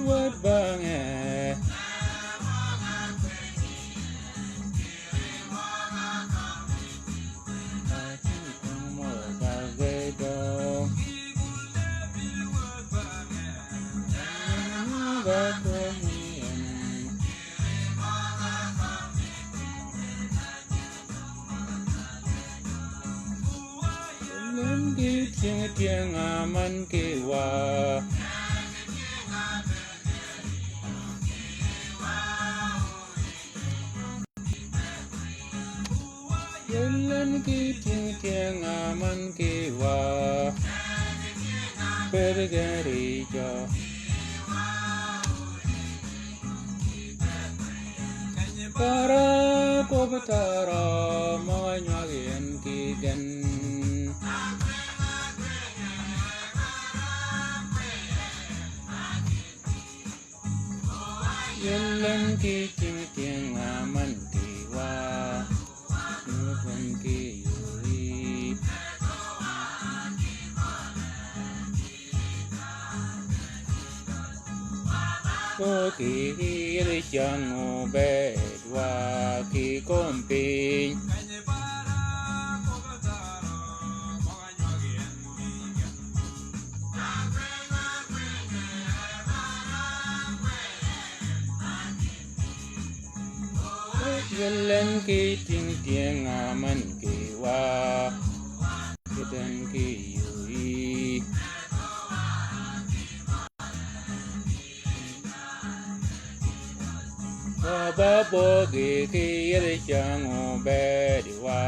word bange tiếng aman kiwa Yelan ki tiếng aman kiwa pergerija para ko betara manyagin kigen Yelan ki tiếng aman kiwa nuvan ki yuri ko ki ri chango bedwa ki kompin Yelan ki tiếng aman kiwa kidan ki yuri Baba bogi ki ri chango bedwa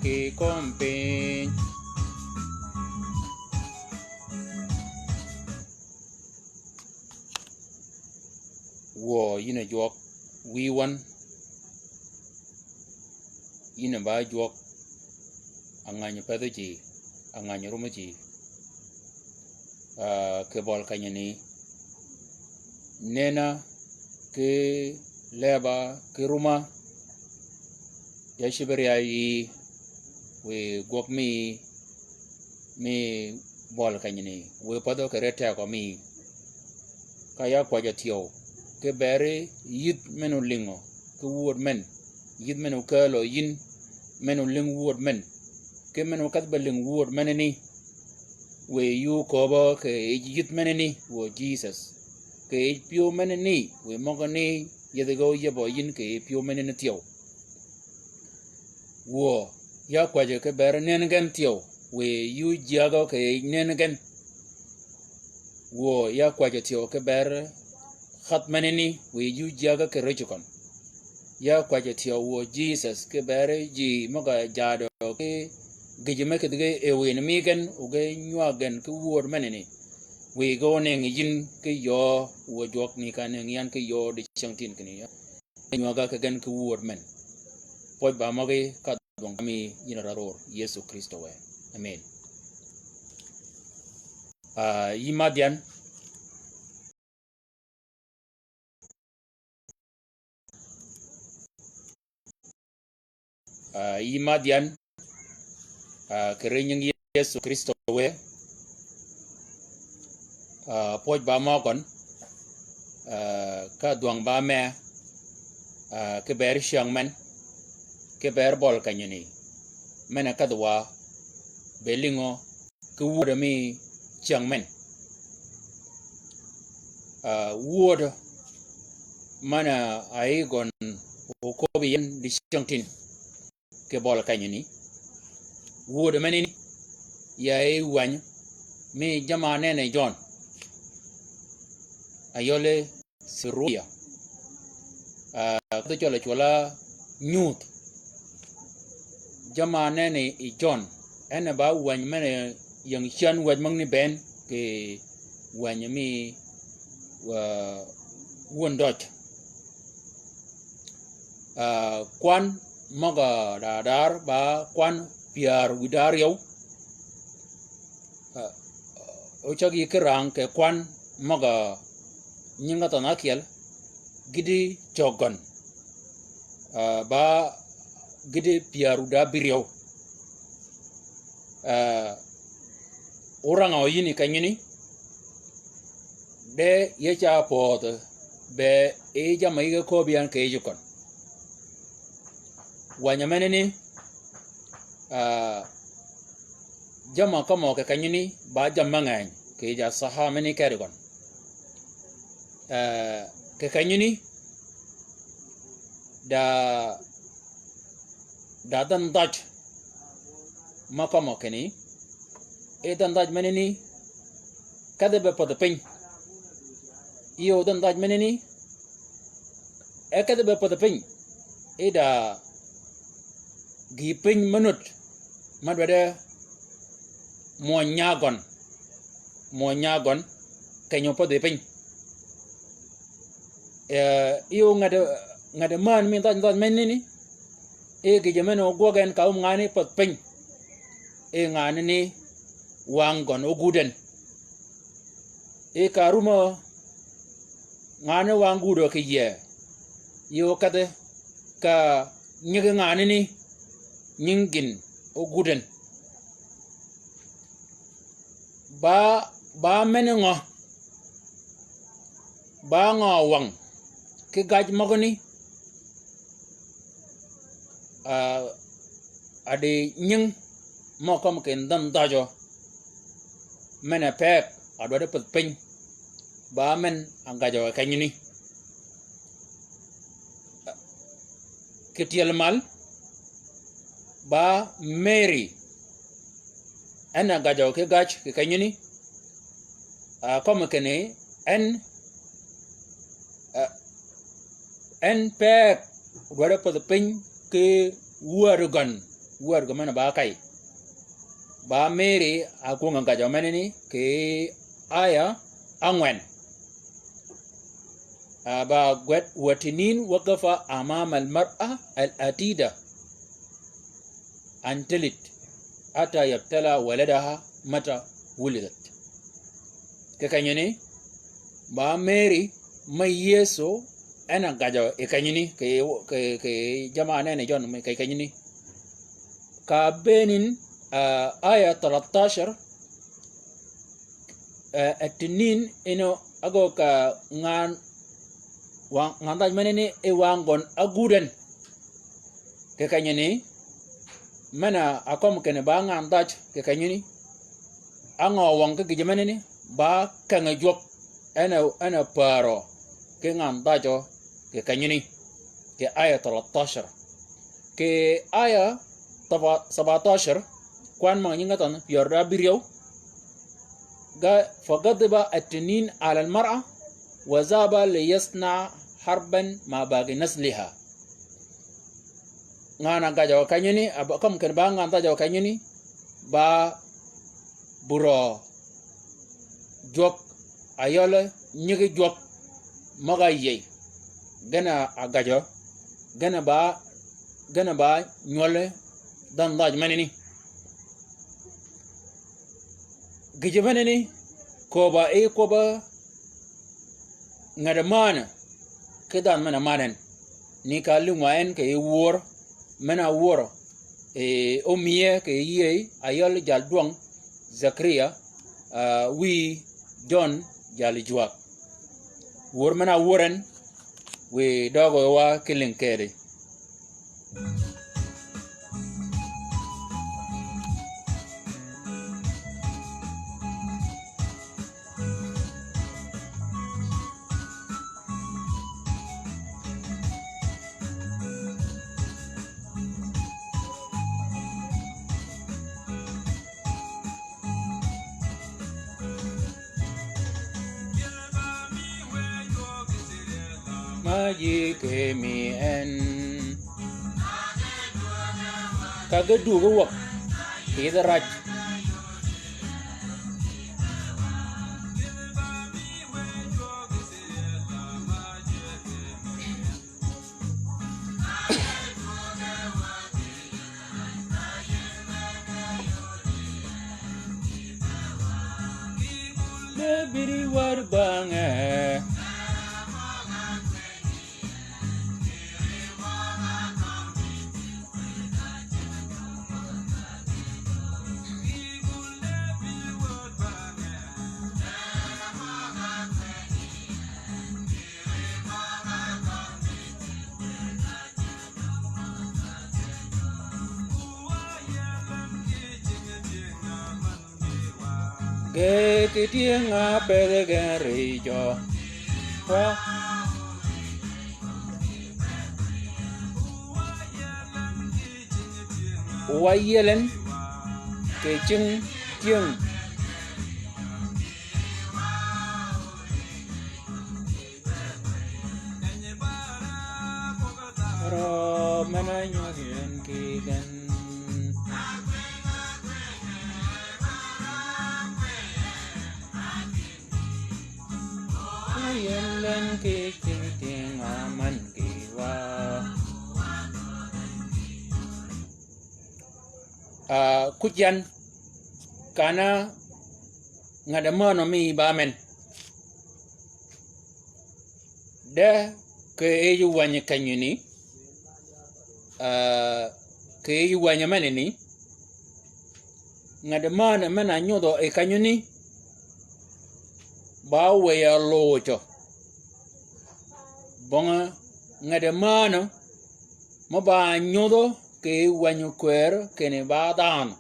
ki kompin Wo yina jok wi wan yina ba jok anganya padaji anganya rumaji ke bol kanyani nena ke leba ke ruma ya shibariya yi we gok mi bol kanyani we pado ke reta ko mi kaya kwaja tiyo ke bere yit menu lingo ke word men yit menu kalo yin menu ling word men ke menu katba ling word meneni we yu kobo ke yit meneni wo Jesus ke pio meneni we mogani yedego yebo yin ke pio meneni tiyo wo ya kwaje ke bere nengen tiyo we yu jago ke nengen wo ya kwaje tiyo ke bere khat meneni we yu jago ke rechukon ya kwaje tiyo wo Jesus ke bere ji moga jado ke gijime ke dige e we nemigen uge nywagen ke word meneni we go neng yin ke yo wo jok ni kan ngian ke yo de changtin kini ya nywaga ke gen ke word men poj ba moge ka dong mi yin raror Yesu Kristo we amen yimadian yimadian kerenyeng Yesu Kristo we poj ba mogon ka duang ba me ke ber shang men ke ber bol kanyani mena kadwa belingo ke wuda mi chang men wuda mana aigon ko biyen di changtin ke bol kanyani wuda menini ya e wany mi jamane ne John ayole siruya to chola nyut jamane ne I John ene ba wany mene yang chan waj mang ni ben ke wany mi wondot kwan maga dar ba kwan piar widar yow o chagi kerang ke kwan maga nyinga tanakiel gidi chogon ba gidi piaru da biryow orang o yini kanyini de ye cha pot be e jama yi ko bian ke jukon wanya meneni jama kamo ke kanyini ba jamma ngai ke ja saha meni kergon ke kanyini da dan daj makamo keni e dan daj meneni kada be pod pin iyo dan daj meneni e kada be pod pin e da gi pin manut madwada mo nyagon kenyo pod pin iyo ngada man min dan daj meneni e gi jemeno gogen ka ngani pod pin e ngani ni wangon oguden e karuma ngane wangudo ke ye yo kade ka nyige ngane ni nyingin oguden ba menengo ba ngawang ke gaj magoni ade nying mokom ken dan dajo mena pek adode put pin ba men angajo kanyini ketiel mal ba Mary ana gajo ke gach ke kanyini comme kene en pek adode put pin ke wargan mana ba kai ba Mary aku ngajo meneni ke aya angwen ba gwet watinin waqafa amama almar'a al-atida an talit ata yabtala waladaha mata wulidat kanyini ba Mary mai yeso ana gajo kanyini ke jama'a ne jon mai kanyini ka benin aya 13 atinin ino ago ka ngandaj menene e wangon aguden ke kanyini mana akom kene ba ngandaj ke kanyini ango wang ke menene ba kanga jok ana paro ke ngandajo ke kanyini ke aya 13 ke aya 17 kwan mangingatan yorda biriyo فغضب التنين على المرأة وذهب ليصنع حربا مع باقي نسلها ngana gajo kanyini abakam kan ba nganta jaw kanyini ba buro jok ayole nyigi jok magaye gana agajo gana ba nyole dan daj menini gijemeneni koba ngadamana kedan mana manen ni kalungwaen ke wor mena wor omie ke ye ayol jalduang Zakaria wi John jalijwa wor mena woren we dogo wa kilinkere maji kemi en kagedu wak kidaraj lebiri warbange ge ke tieng a pe ge ri jo wa yelen ke ching tieng ro mana nyo yen ki gan yelen ke ching tieng a man ki wa kujan kana ngadamano mi bamen de ke eyu wanye kanyuni ke eyu wanye manini ngadamano mana nyodo e kanyuni ba we ya lojo bonga ngadamano mo ba nyodo ke wanyu kwer kene ba dan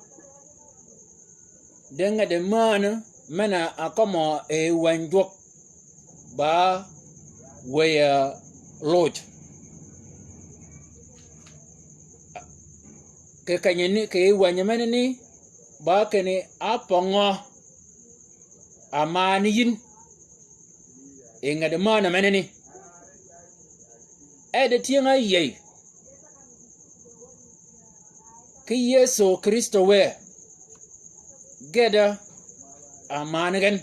de ngadamano mana akomo e wanjok ba we ya loj ke kanyeni ke wanyamene ni ba kene apongo amani yin e ngade mana meneni e de tienga ye ke Yesu Kristo we geda amanigen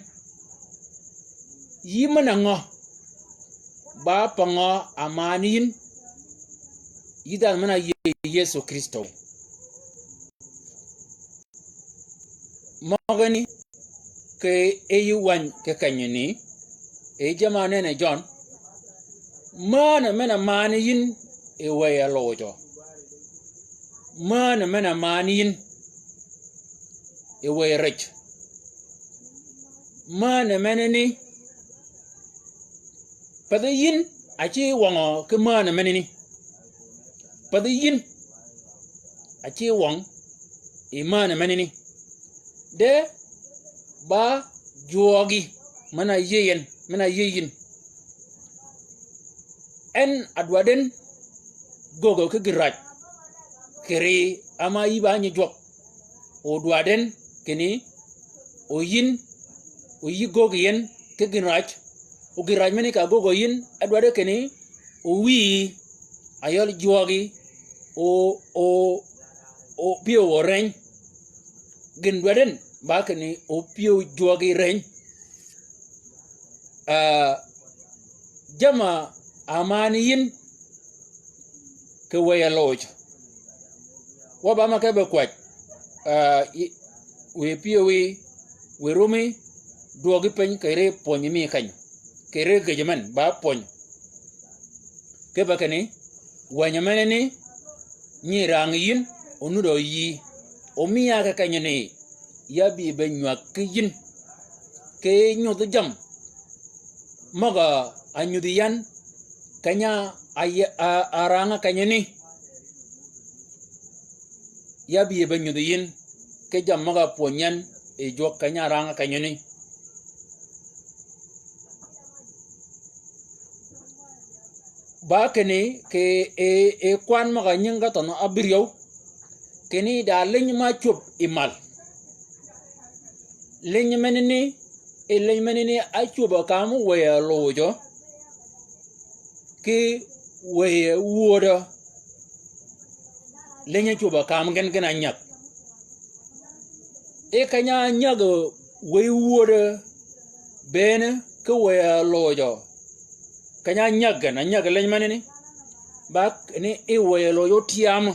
yimana ngo ba pongo amani yin yidan mana Yesu Kristo mogani ke eyuwan ke kanyeni e jamane ne John mana mena mani yin e waya lojo mana mena mani yin e waya rich mana mena ni pada yin achi wango ke mana mena ni pada yin achi wang e mana mena ni de ba jogi mana yeyin en adwaden gogo ke giraj kere ama yiba ni jok o dwaden kini o yi gogo yen ke giraj o giraj meni ka gogo yin adwade kini o wi ayol jogi o pio o ren gin dwaden ba kini o pio jogi ren jama amani yin ke waya loj waba ma ke be kwat we pio we rumi dogi pen kere poni mi kan kere gejeman ba pon ke ba kani wanyamene ni ni rang yin onudo yi o mi ya ka kanyene ya bi be nyak ke yin ke nyodo jam maga anyudiyan kanya aranga kanyeni ya bi be nyudiyin ke jam maga ponyan e jok kanya aranga kanyeni ba kene ke e kwan maga nyinga tono abiryo keni da leny ma chup imal leny menene e leny menene a chuba kamu we lojo ke we woda leny chuba kam gen anyak e kanya nyago we woda bene ke we lojo kanya nyaga na nyaga leny menene ba ni e we lojo tiam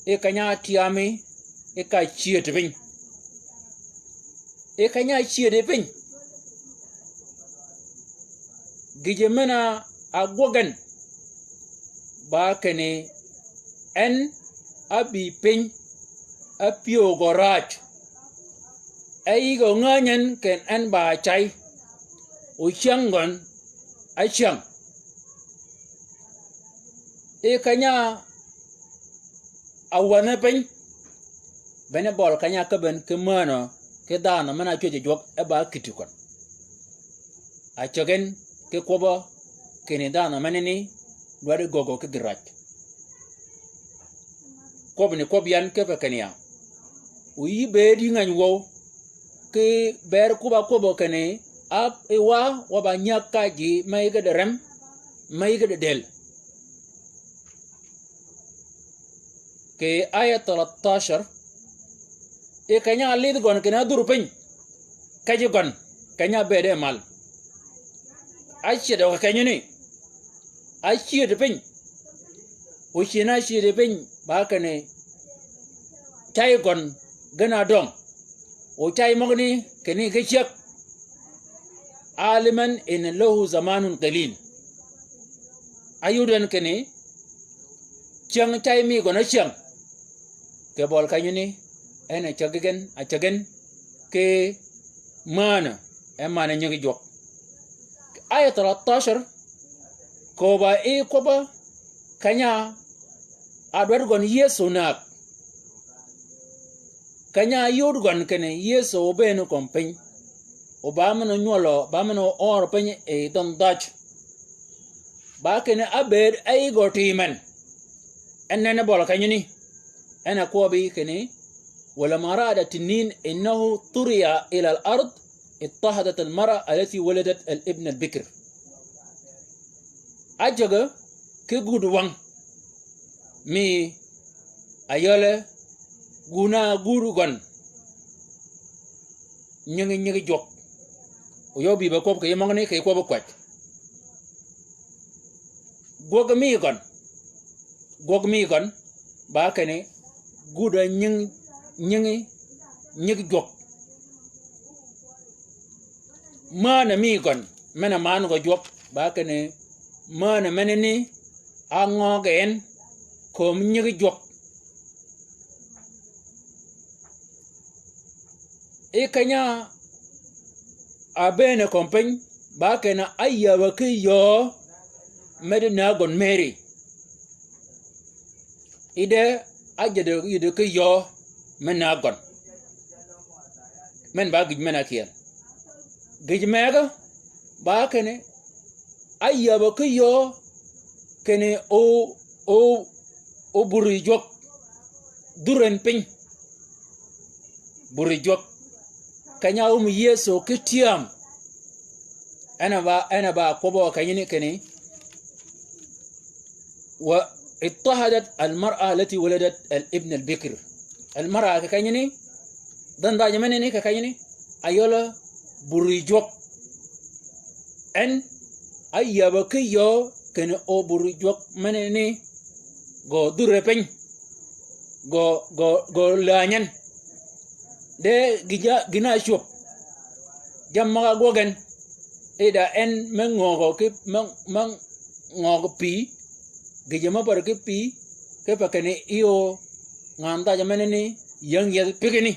e kanya tiami e ka chiet vin e kanya chiet vin gijemena agwogan ba kene en abi pin apio gorach ai go nganyen ken en ba chai o changon a chang e kanya awana pin bene bol kanya ka ben kemano ke dana mana choje jok e ba kitikon a chogen ke koba kene dana maneni dwade gogo ke giraj kobni kobyan ke fakania uyi bedi ngany wo ke ber kuba kobo kene ap ewa waba nyaka ji maiga de rem maiga de del ke aya 13 e kanya lid gon kena durupin kaji gon kanya bede mal aiche do kanya ni aiche de pin o china chi de pin ba kane chai gon gana dong o chai magni kene ke chek aliman in lahu zamanun qalil ayudan kene chang chai mi gona chang ke bol kanyuni ene chagen ke mana emana nyigi jok ayat 13 koba e koba kanya adwar gon yesu nak kanya yud gon kene yesu obenu kompen obamano nyolo bamano or penye e don dach ba kene abed ay gotimen enene bol kanyuni ena kobi kene ولما رأت التنين إنه طري إلى الأرض اضطهدت المرأة التي ولدت الابن البكر أجل كجود وان مي أياله غنا غورغان نيغي جوك ويوبي بكوب كي مانغني كي كوب كوات غوغ مي غان باكني غودا nyigi jok mana mi gon mena man go jok ba kene mana meneni angogen ko nyigi jok e kanya abene kompen ba kene ayya ba kiyo medina gon mary ide ajede ide kiyo mena gon men ba gij mena kiel gij mega ba kene ayya ba kiyo kene o buri jok duren pin buri jok kanya yeso kitiam ana ba kobo kanyini kene wa اضطهدت المرأة التي ولدت الابن البكر المرأة كايني دندا جمنني كايني ايولا بريجوك ان ايابكيو كن او بريجوك منني go durepeng go lanyan de gina shop jamma gogen ida en mengogo ke mang ngogo pi gijama par ke pi ke pakane iyo nganta jamane ni yang yel pigini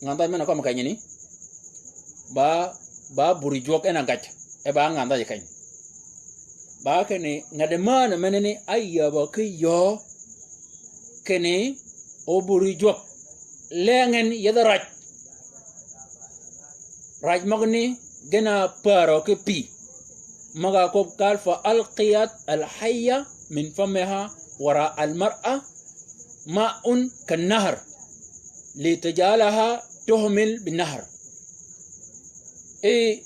nganta mena ko makanya ni ba buri jok ena gach e ba nganta je kany ba kene ngade mana menene ayya ba ke yo kene o buri jok lengen yeda raj magni gena paro ke pi maga ko قال فألقيت الحية من فمها وراء المرأة ماء كالنهر لتجعلها تهمل بالنهر اي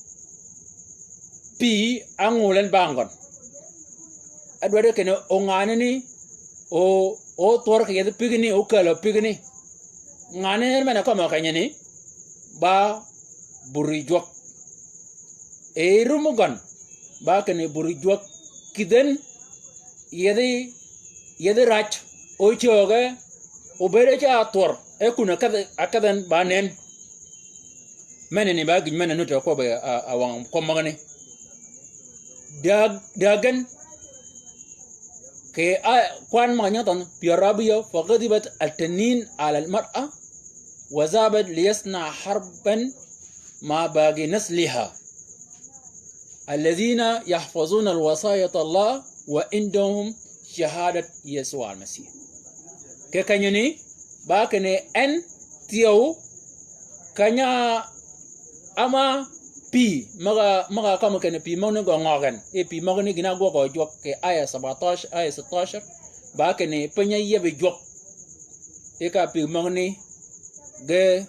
بي انغولن بانغون ادوار كنو اونغانني او تورك يد بيغني او كالو بيغني ngane mena ko makanya ni ba buri jok e rumugan ba kene buri jok kiden yede rach o choge o bere cha tor e kuna akadan banen menene ba gin menene to ko ba awang ko magane dagan ke kwan maganya tan biarabiya faqadibat al-tanin ala al-mar'a wa zabat liyasna harban ma bagi nasliha الذين يحفظون الوصايا الله وعندهم شهادة يسوع المسيح ككنيني باكني ان تيو kanya ama pi maga kama kene pi mo ne go ngogan e pi mo ne gina go go jok ke aya 17 aya 16 ba kene penya yebe jok e ka pi mo ne ge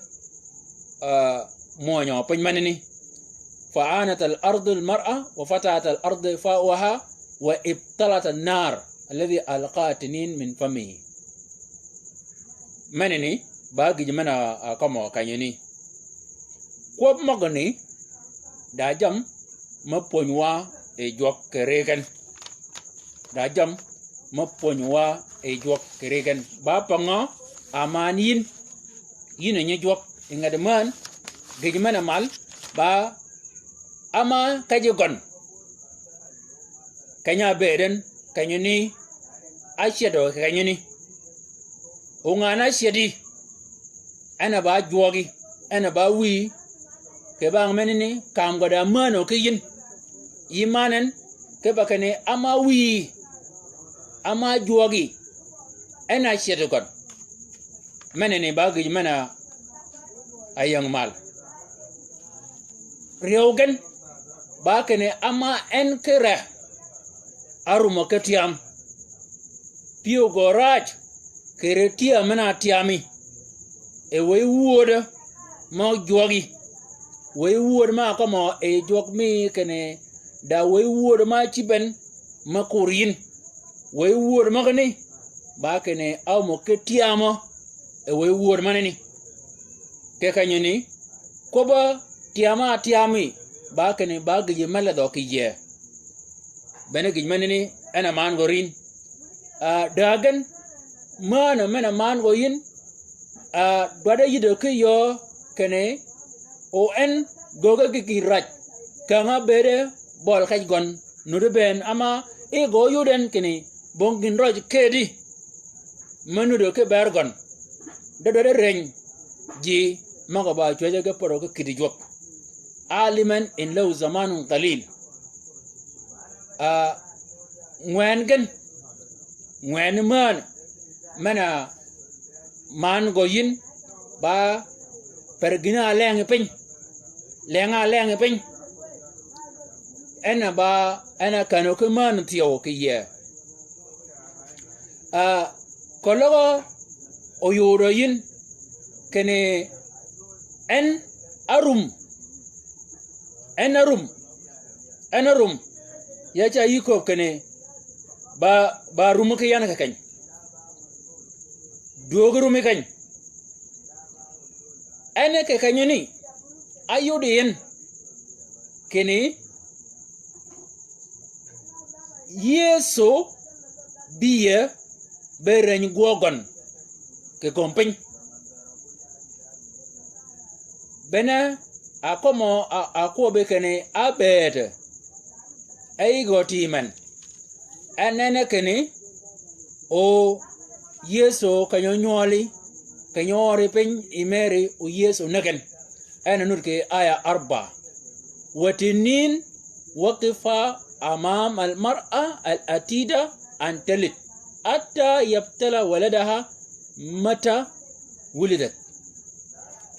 moño pen manini فعانت الأرض المرأة وفتحت الأرض فاؤها وابتلت النار الذي ألقى تنين من فمه manini bagi jemana kamo kanyeni kwab magani dajam maponywa e jok keregen dajam maponywa e jok keregen ba panga amanin yino nye jok ingademan gejmana mal ba ama kajegon kanya beden kanyeni ashedo kanyeni ungana shedi ana ba jogi ana ba wi ke ba menini kam goda mano ke yin imanen ke ba kane ama wi ama jogi ana shedo gon menini ba gi mana ayang mal riogen ba kane ama en kere aruma ketiam pio goraj kere tia mana tiami e we woda ma jogi we woda ma kama e jog mi kene da we woda ma chiben ma kurin we woda ma kane ba kene aw mo ketiamo e we woda manani ke kanyeni ko ba tiami ba kene ba gije mala do kije bene gije manani ana man gorin dagan mana mena man goyin dwada yido ke yo kene o en goga ki raj kanga bere bol kaj gon nude ben ama e go yuden kene bongin raj kedi manudo ke bergon dodore reñ ji maga ba choje ke poro ke kidi jop aliman in law zamanun qalil ngwen man mana man goyin ba pergina lenga pin ena ba ena kano ke man tiyo ke ye kologo oyoro yin kene en arum ya cha yiko kene ba rumu ke yana kany dogru mi kany ene ke kanyoni ayudi yen kene yeso biye bereny gogon ke kompany bena akomo akobe kene abete ay gotiman anene kene o yeso kanyonyoli kanyori pen imeri o yeso naken ana nurke aya 4 watinin waqifa amam almar'a alatida an talit hatta yabtala waladaha mata wulidat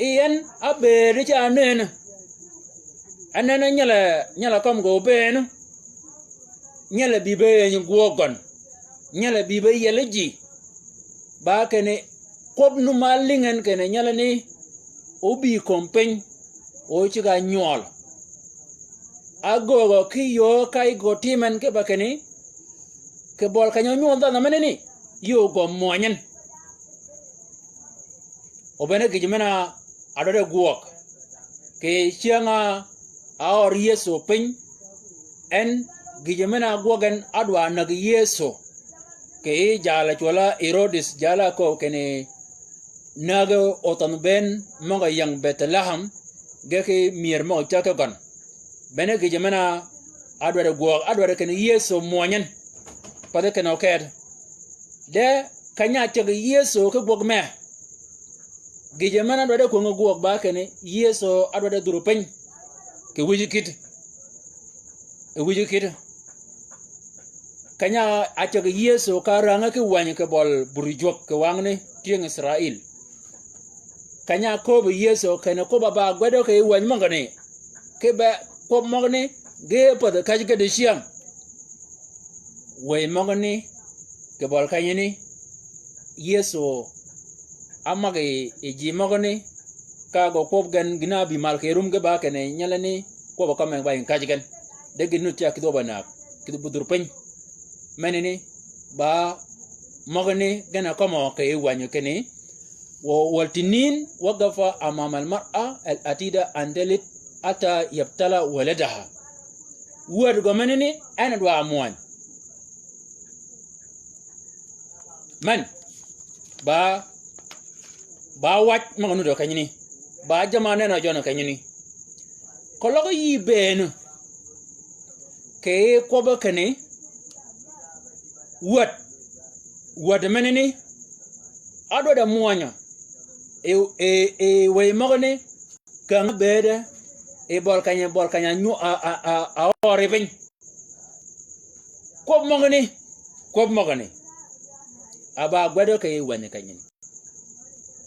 iyan abere cha nena anana nyala kom go ben nyala bibe yin gogon nyala bibe yeleji ba kene kob nu malingen kene nyala ni obi kompen o chiga nyol agogo ki yo kai go timen ke ba kene ke bol kanyo nyol da meneni yo go monyen obene ke jimena adore guok ke chianga aor yeso pen en gijemena gogen adwa nag yeso ke jala chola Herodes jala ko kene nago otan ben moga yang Bethlehem geke mier mo chaka gon bene gijemena adwa guok adwa kene yeso monyen pade kene oked de kanya chege yeso ke gog me gijemena adwa ko guok ba kene yeso adwa duru pen ke wujikit kanya acha ke yeso karanga ke wanya ke bol burijok ke wangne tieng Israel kanya ko bu yeso kana ko ba gwado ke wan magane ke ba ko magane ge pa da kaji ga de shiam way magane ke bol kanyini yeso amage eji magane ka go ko gan gina bi mal ke rum ge ba kene nyalani ko ba kamen ba in kaji gan de ginu tia ki do bana ki budur pen menene ba magane gana kama ke wanyo kene والتنين وقف أمام المرأة الأتيدة أن تلد أتى يبتلى ولدها ورغمنني أنا دوا أموان من با وات مغنو دو كنيني با جمانة نجونا كنيني كلغو يبين كي كوبا كني وات منني أدو دا موانيا way magane kang bede bol kanya nyu a orevin ko magane aba gwado kay wani kanyin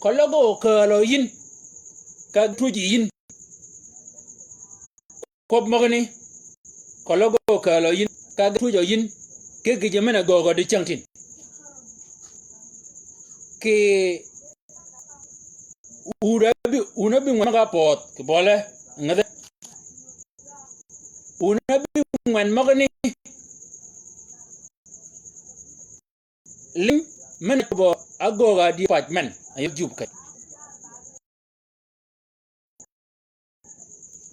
kologo kalo yin ka tuji yin ko magane kologo kalo yin ka tujo yin ke gije mena gogo di changtin ke unabi ngwana pot ke bole ngade unabi ngwan magani lim man bo agoga di department ayo jubka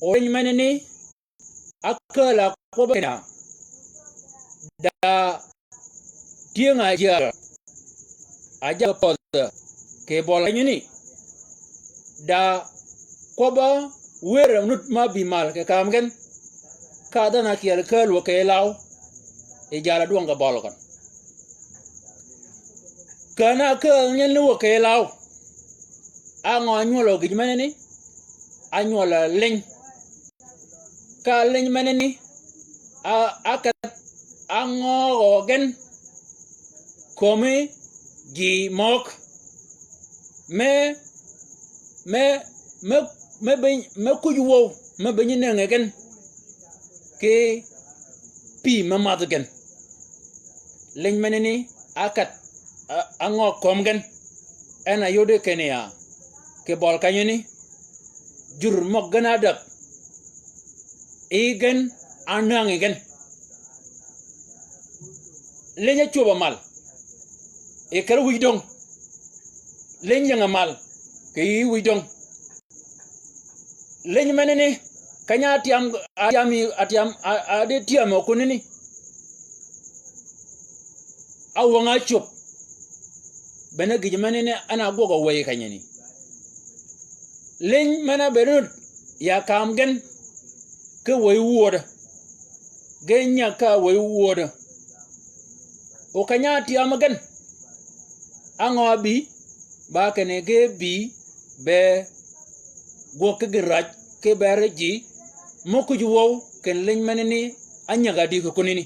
o manene akala ko bena da tienga aja pot ke bole nyini da koba wera nut ma bi mal ke kamgen ka da na kiel kel wo ke law e jala duanga bolgon kana kel nyen wo ke law ango anyolo gi maneni anyola len ka len maneni a akat ango ogen komi gi mok me kuju wo me benyi ngegen ke pi mamadagen len maneni akat ango komgen ana yode kenya ke bol kanyeni jur mok gana dak igen anang igen lenya chuba mal e kar widong lenya mal ke widong leny manene kanya atiam ade tiam okunini awanga chup bena gije manene ana gogo way kanyani leny mana benut ya kamgen ke way woda genya ka way woda o kanya tiam gan angobi ba kene ge bi be go ke garaj ke baraji moko ju wow ken len manene anyaga di ko kunini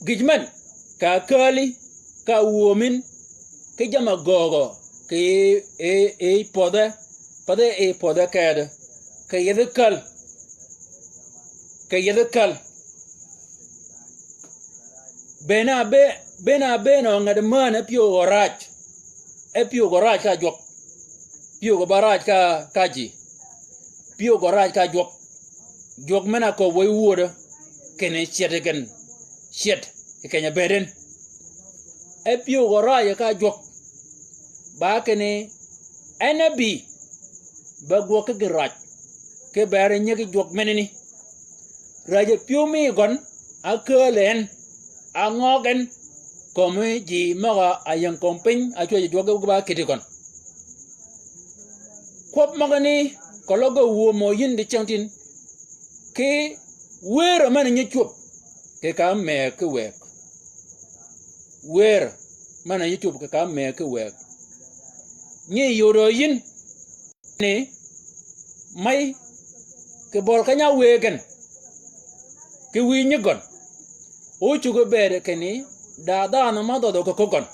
gijman ka kali ka womin ke jama gogo ke poda kada ke yedkal bena no ngad mana pio goraj ka jok pio go baraj ka kaji pio goraj ka jok mena ko way woda kene chetegen chet kenya beden pio goraj ka jok ba kene enabi ba go ke garaj ke bare nyegi jok meneni raje pio mi gon akelen angogen komi ji maga ayang komping acho ji joge ba kitikon kop magani kologo wo mo yindi chantin ke wera man nyi chup ke ka me ke wek wer man nyi chup ke ka me ke wek nyi yoro yin ne mai ke bol kanya wegen ke wi nyigon o chugo bere keni da na ma do ko kon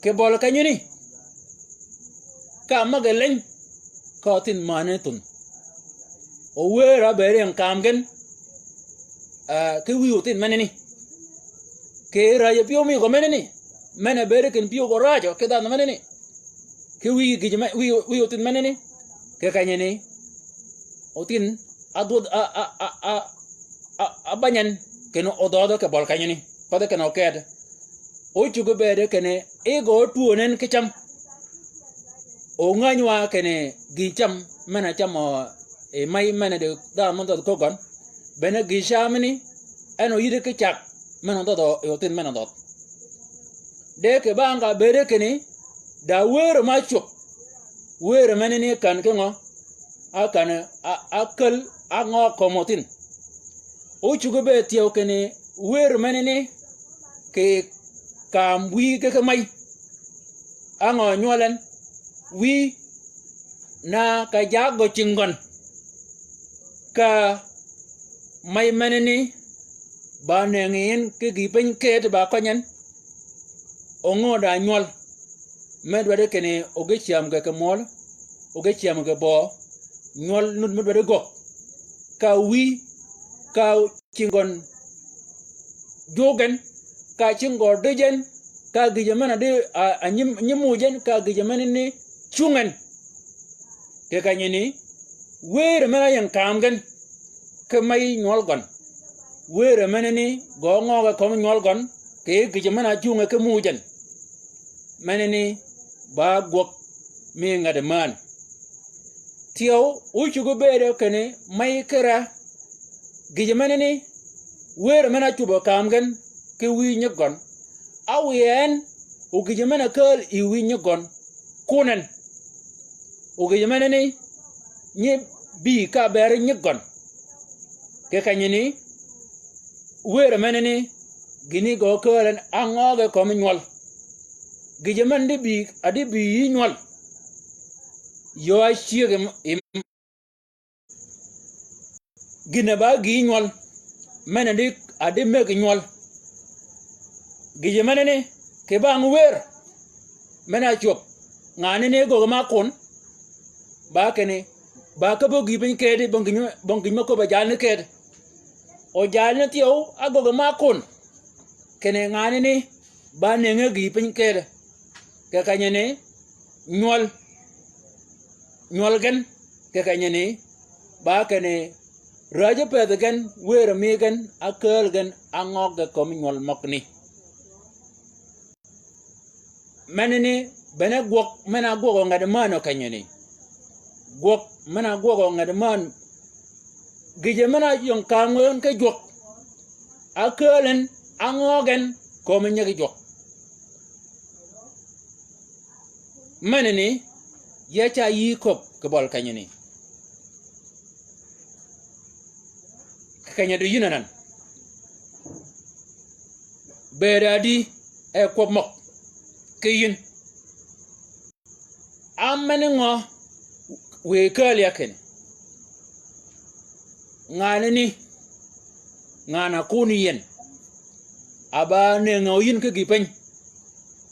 ke bol kanyuni ka magalen ko tin manetun o wera beren kamgen ke wiutin maneni ke raja pio mi ko maneni mena bere ken pio ko raja ke dan maneni ke wi gijma wiutin maneni ke kanyeni otin adud a banyan keno ododo ke bol kanyuni pada keno ked o chugo bere kene ego tuonen ke cham o nganywa kene gi cham mena cham e mai mena de da mon do ko gon bena gi shamni eno yide ke chak mena do yotin mena do de ke banga bere kene da wer ma chop wer menene kan ke ngo akana akal ango komotin o chugo be tiyo kene wer menene ke kam wi ke mai ango nyolen wi na ka jago chingon ka mai menene ba nengin ke gipen ke ba konyen ongo da nyol medwade kene oge chiam ke mol oge chiam ke bo nyol nut medwade go ka wi ka chingon jogen ka chingo dejen ka gijamana de nyimujen ka gijamana ni chungen ke kanyini wer mena yang kamgen ke mai nyol gon wer mena ni go ngoga ko nyol gon ke gijamana chunga ke mujen mena ni ba gok mi ngade man tiyo uchugo bere kene mai kera gijamana ni wer mena chubo kamgen ke wi nyagon awien o gijamana kal I wi nyagon kunen o gijamana ni nye bi ka bere nyagon ke kanyini wer mena ni gini go kalen angoge ko nyol gijaman de bi adi bi nyol yo a chiege gina ba gi nyol mena de adi meg nyol gijamana ne ke ba ngwer mena chop ngane ne go ma kon ba kene ba ka bo gi bin kede bonginyo ko ba jalne kede o jalne tiyo ago ma kon kene ngane ne ba ne ngi bin kede ke kanyene nyol gen ke kanyene ba kene raja pedgen wer megen akel gen angog ko nyol mokni menene bene gok mena gogo ngade mano kanyene gok mena gogo ngade man gije mena yon kamon ke gok akelen angogen ko menya ke gok menene yacha yi kop ke bol kanyene kanyade yunanan beradi e kop mok keyin amene ngo we kali yaken ngane ni ngana kuni yen aba ne ngo yin ke gipen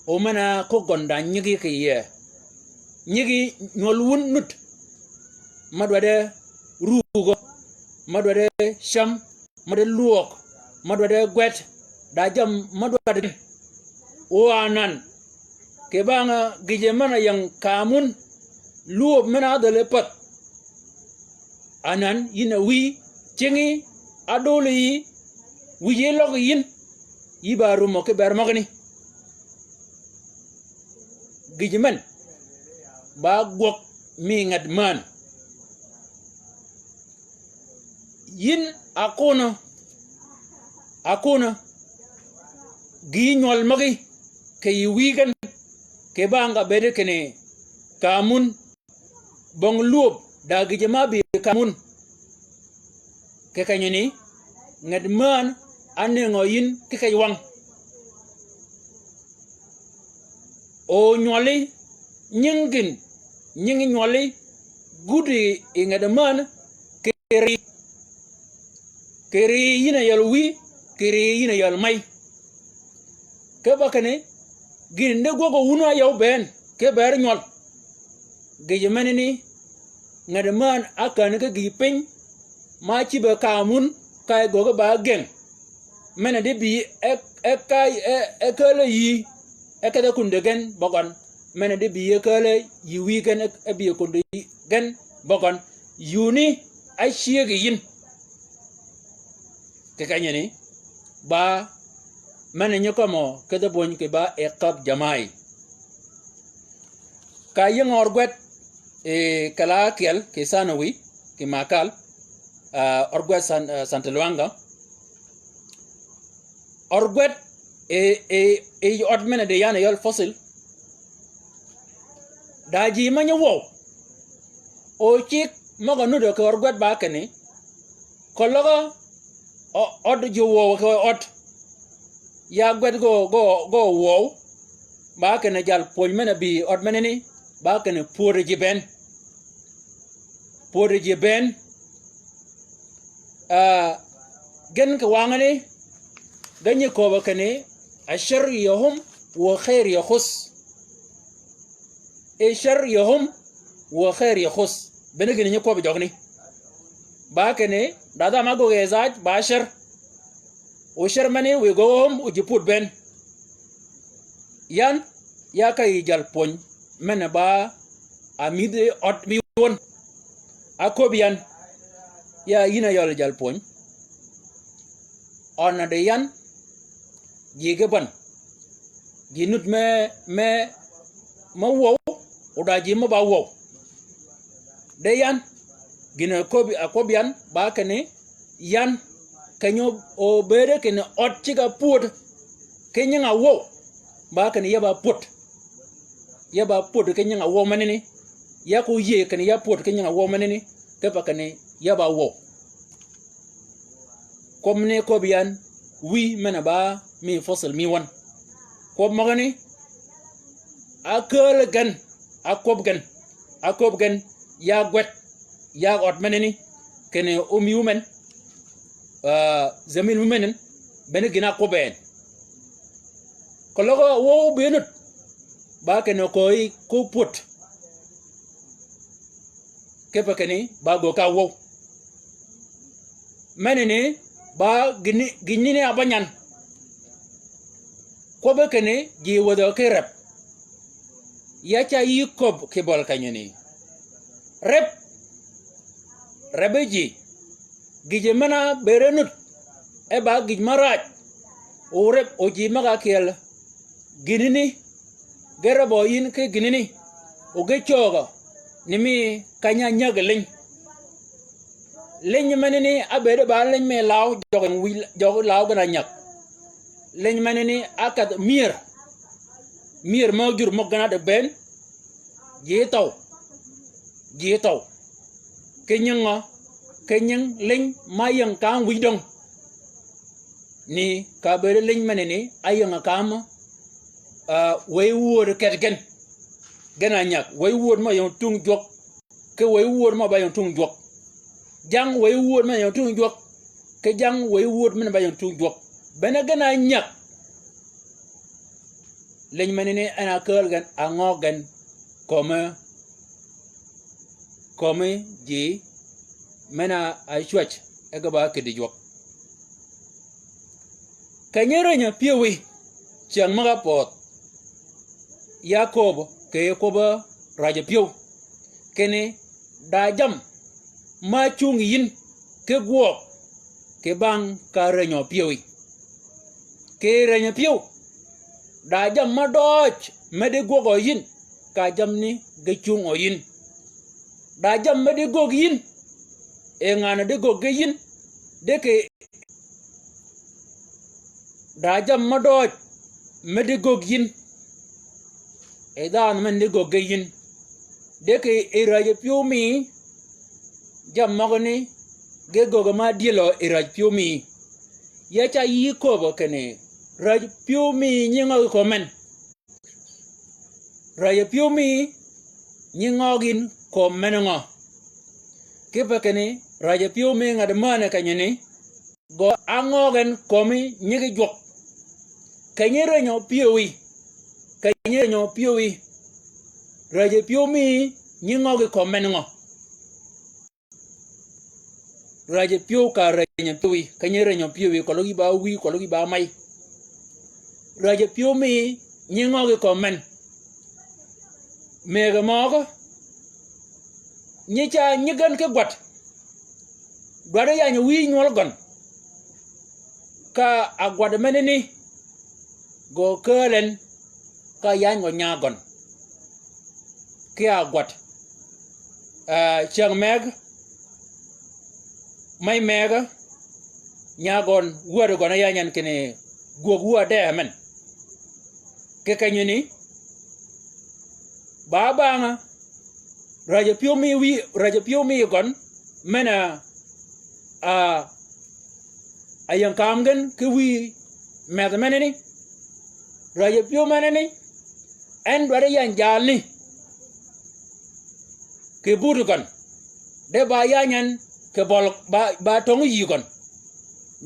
o mana ko gonda nyigi ke ye nyigi nyolwun nut madwade rugo madwade sham madwade luok madwade gwet da jam madwade o anan ke banga gije mana yang kamun luop mana dale pat anan yina wi chengi adole yi wiye log yin yibaru mo ke ber magni gije man ba gok mi ngad man yin akona gi nyol magi ke yi wigan ke banga bede kene kamun bong luop da gije mabi kamun ke kanyini ngad man ane ngoyin ke kaywang o nyoli nyingi nyoli gudi ingad man keri yina yal wi keri yina yal mai ke bakane gin de go uno yaw ben ke ber nyol ge menini ngade man akan ke gi pin ma ci be kamun kay go ba gen mena de bi kay kele yi kada kunde gen bogon mena de bi kele yi weekend bi kunde gen bogon yuni ay shiege yin ke kanyeni ba mena nyokomo kada bon ke ba kap jamai kay ngorgwet kala kel ke sanawi ke makal orgwet Santa Luanga orgwet odmene de yana yol fossil daji manya wo o chik moga nudo ke orgwet ba kene kologa od jo wo ko od ya gwet go wo ba kene jal pol mena bi odmene ni ba kene pore jiben gen ke wangane ganye ko ba kene ashar yahum wa khair yakhus shar yahum wa khair yakhus bene gene ko ba jogni ba kene dada mago gezaj ba shar o shar mane we go home o jiput ben yan ya kay jal pon mena ba amide ot mi won akobian ya yina yol jal pon ona de yan jige ban ginut me ma wo oda ji ma ba wo de yan gina akobian ba kane yan kanyo o bere kene ot chiga put kenya nga wo ba kane yaba put kenya nga wo manene ya ko ye kane ya put kenya nga wo manene ke pa kane yaba wo komne kobian wi mena ba mi fossil mi wan ko magani akol gan akob gan ya gwet ya ot manene kene mi women zamil women ben gina ko ben ko logo wo benut ba kene koy ko put ke pa kene ba go ka wo manene ba gini ne abanyan ko be kene ji wodo ke rep ya cha yi kob ke bol kanyeni rebeji gije mana berenut e ba gij maraj o rep o ji maga kel ginini gerabo yin ke ginini o ge choga nimi kanya nyagelin leñ manene abede ba leñ me law jogen wi jog law gana nyak leñ manene akat mir mo jur mo gana de ben jetaw kenyang leñ mayang kan wi dong ni ka bede leñ manene ayanga kam way wor ketgen gana nyak way wor ma yon tung jok ke way wor ma ba yon tung jok jang way wor ma yon tung jok ke jang way wor ma ba yon tung jok bena gana nyak leñ manene ana kel gan angogen comme ji mena ay chwach e gaba ke di jok kanyere nya piwi chang maga pot yakob raja piu kene da jam ma chung yin ke guok ke bang ka renyo piwi ke renya piu da jam ma doj mede guok o yin ka jam ni ge chung o yin da jam mede guok yin e ngana de guok ge yin de ke da jam ma doj mede guok yin e dan men de guok ge yin de ke e raja piu mi jam magani ge goga ma dielo iraj piumi ya cha yi ko kene raj piumi nyinga ko men raj piumi nyinga gin ko menanga ke pa kene raj piumi ngad mana kanyene go angogen komi nyigi jok kanyere nyo piui ye nyo piwi raje piomi nyingo ge komengo raje pio ka raje piwi kanyere nyo piwi kologi ba wi kologi ba mai raje piomi nyingo ge komen mega mogo nyicha nyigan ke gwat gwada ya nyo wi nyol gon ka agwada meneni go kelen ka yan go nyagon ke agwat chang meg mai mega nyagon wor go na yanyan kene go gwa de men ke kanyini baba nga raja piomi gon mena ayang kamgen ke wi med meneni raja pio meneni en dware yan jalni ke budu gon de ba yanyan ke bol ba tongu yi gon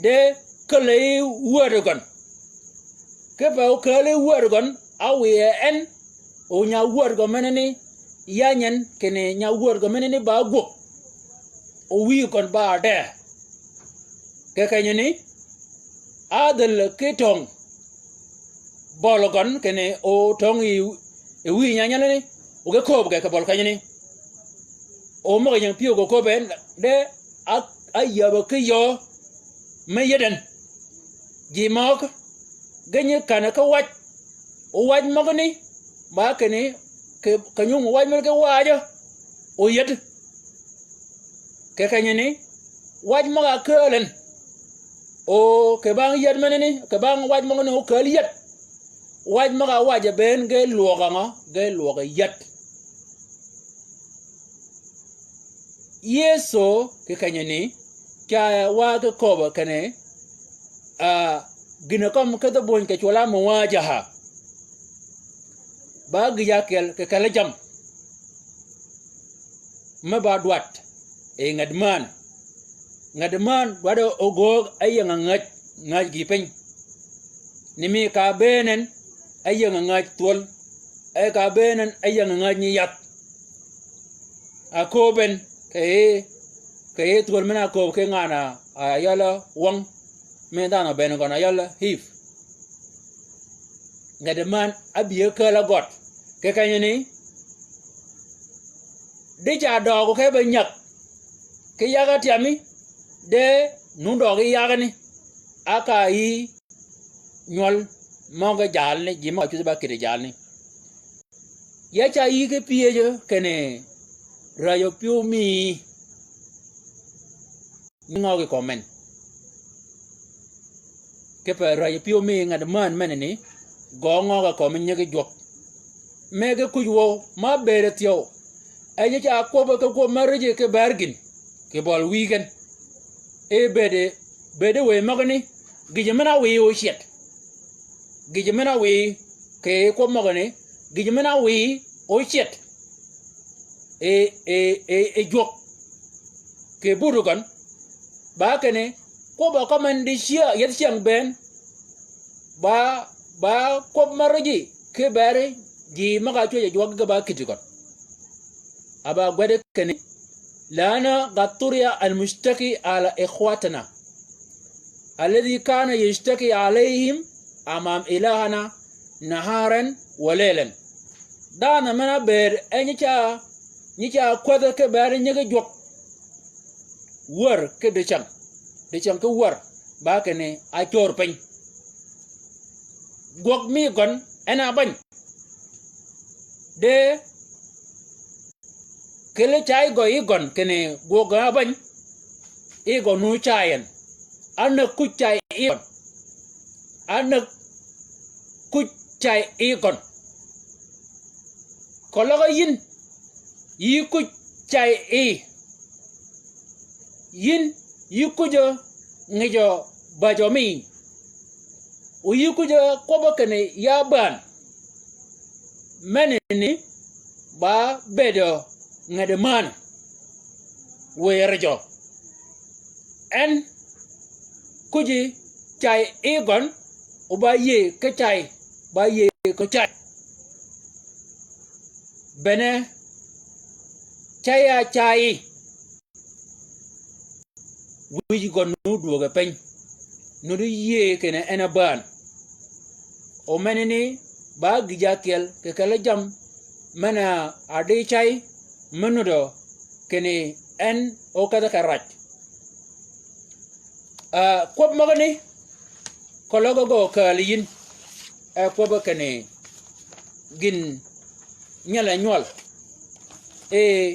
de kele wor gon ke ba kele wor gon awi en o nya wor go meneni yanyan kene nya wor go meneni ba go o wi gon ba de ke kanyini adel ke tong bol gon kene o tong e wi nya nya ne o ge ko ke bol kanyini o mo yang pio go ko ben de ayaba ke yo me yeden ji mok genye kana ka waj o waj mo ni ba kene ke kanyu waj me ke waja o yed ke kanyini waj mo ga kelen o ke bang yed meneni ke bang waj mo no ke yed waj mo ga waja ben ge luoga yed yeso ke kanyini cha wa ke ko kene gina kom ke to bon ke chola mo waja ha ba gya ke kala jam ma ba dwat e ngadman wado ogo ayanga ngaj gipen nimi ka benen ayanga ngaj tol ay ka benen ayanga ngaj ni yat akoben ke tol mena ko ke ngana ayala wang mendana ben gona ayala hif ngadman abiye kala got ke kanyini de cha do ke be nyak ke yaga tiami de nundo ge yaga ni aka yi nyol moga jalne jima chu ba kire jalne ya cha yi ke piye kene rayo pio mi ngoge komen ke pa rayo pio mi ngad man meneni go ngoga komen nyege jok mege kujwo ma bere tio aje cha ko ba ko marje ke bargin ke bol weekend e bede we magani gijemena we o shit gijemena we ke ko magani gijemena we o shit e jok ke burugan ba kene ko ba komandi shia yet siang ben ba ko marje ke bare ji maga choje jok ga ba kitigon aba gwede kene لأن قد طرح المشتكي على إخواتنا الذي كان يشتكي عليهم أمام إلهنا نهارا وليلا دانا منا بير نيكا كوذا كبير نيكا جوك ور كدشان كور باكني أجور بين جوك ميغن أنا بين de kele chai go igon kene go ga ban igon nu chayen ana ku chai igon ana ku chai igon kologa yin yi ku chai yin yi ku jo ngejo bajomi o yi ku jo ko ba kene ya ban meneni ba bedo ngade man weerjo en kuji chai egon uba ye ke chai ba ye ko chai bene chaya chai wi go nu duoga pen nu ye kene ena ban o menene ba gijakel ke kala jam mana ade chai menudo kene en o kada karaj kwab magani kologo go kaliyin kwab kene gin nyala nyol e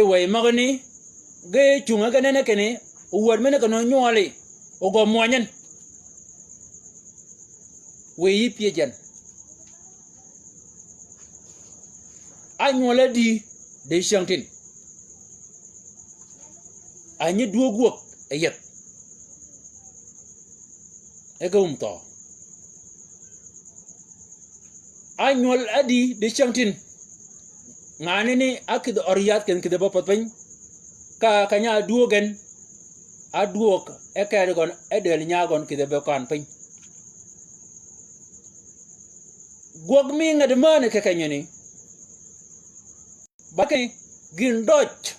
way magani ge chunga kanene kene uwar mena kano nyole o go moanyen we yipye jan anyole di de shantin anyi duoguok ayet egumto anyol adi de shantin ngane ni akid oriyat ken kide bopot pen ka kanya duogen aduok ekergon edel nyagon kide be kan pen gog mi ngade mane ke kanyani bakay gindoch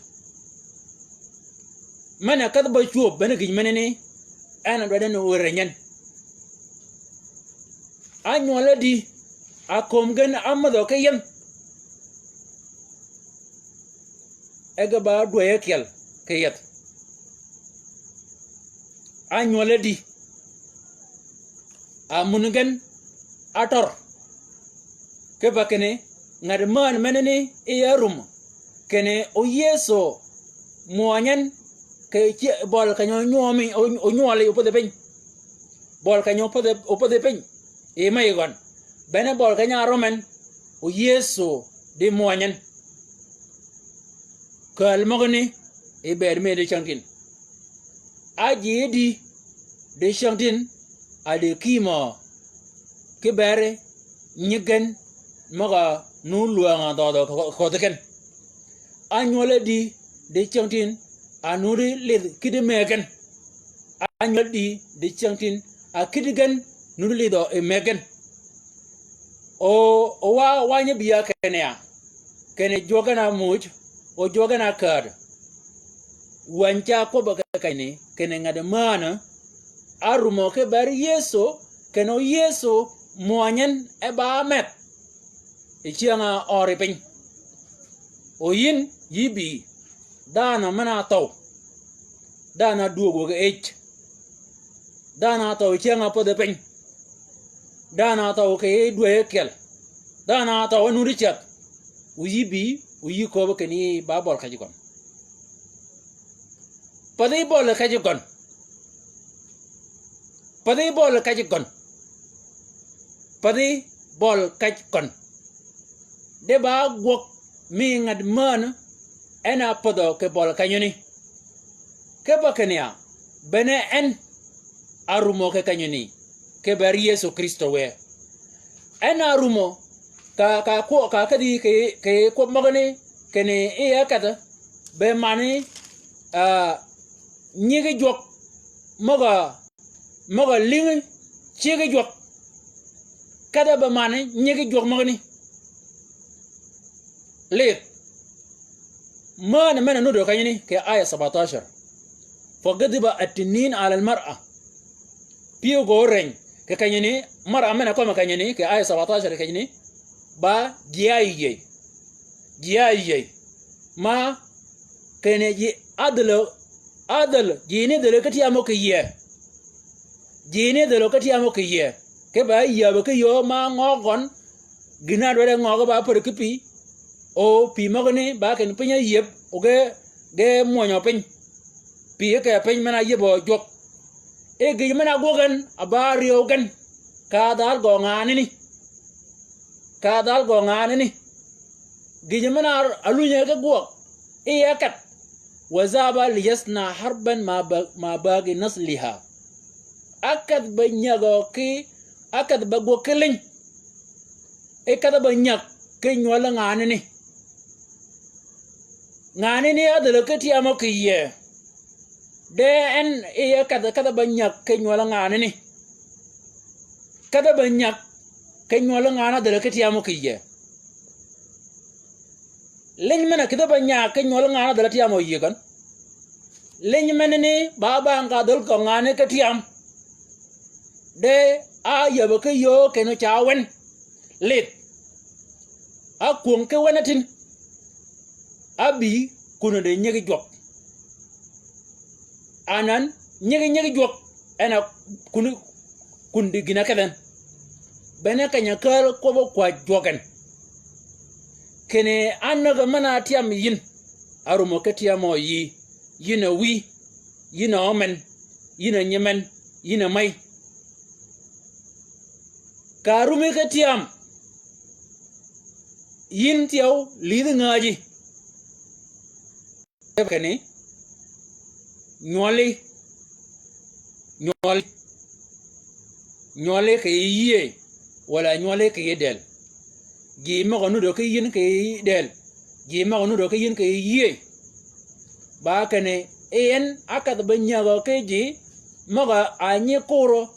mana kad ba chuo bana gin manene ana do den worenyen anyola di akom gan amado kayen ega ba do yekel kayet anyola di amungan ator ke bakene ngad man menene e yarum kene o yeso moanyen ke ci bol ka nyomi o nyole opode pen bol ka opode pen e maygon bene bol ka nya romen o yeso de moanyen kal mogni e ber me de chankin aji di de chantin ade kimo ke bere nyigen maga nu luanga do ko teken anyole di de chantin anuri lid kidi megen anyol di de chantin akidigan nuri lido e megen o wanya biya kene jogana muj o jogana kar wancha ko baka kene ngade mana arumo ke bar yeso keno yeso moanyen e ba met e chianga ore pin o yin yibi dana mana taw dana duogo ge ech dana taw chianga pode pin dana taw ke duwe kel dana taw nu richat u yibi u yiko ke ni babol kajikon pade bol kajikon pade bol kajikon pade bol kajikon de ba gok mi ngad man ena podo ke bol kanyoni ke bakania bene en arumo ke kanyoni ke bar Yesu Kristo we ena arumo ka kadi ke ko magane kene e akata be mani nyige jok moga lingi chige jok kada be mani nyige jok magani ليه ما نمنا ندرك يعني كآية 17 فغضب التنين على المرأة بيو غورين ككنيني مرأة منا كما كنيني كآية 17 كنيني با جياي ما كنيجي adal jini de lokati amokiye jini de lokati amokiye ke ba ya ba ke yo ma ngogon gina do de ngogo ba por kipi o pi magone ba ken pinya yeb o ge monyo pin pi ke pin mana yebo jok e ge mana gogan abari ogan ka dal go ngani ni ge mana alunya ke go e yakat wazaba liyasna harban ma bagi nasliha akad banyago ki akad bago kelin e kada banyak ke nyola ngani ni adalo keti amokiye de en e kada banyak ke nyola ngani ni kada banyak ke nyol ngana de ke tiamo ke ye leñ mena kida ba nya ke nyol ngana de tiamo ye kan leñ menene baba nga dol ko ngane ke tiam de a yebe ke yo ke no chawen lit a kuon ke wenatin abi kuno de nyegi jok anan nyegi jok ena kundi gina keden bene kanya kal ko bo kwa jogen kene annaga mana tiam yin arumo ke tiamo yi yina wi yina omen yina nyemen yina mai karumi ke tiam yin tiaw lidi ngaji kene nyole ke yiye wala nyole ke yedel gi ma gonu do ke yin ke del gi ma gonu do ke yin ke yiye ba kene en akad banya go ke ji maga anye koro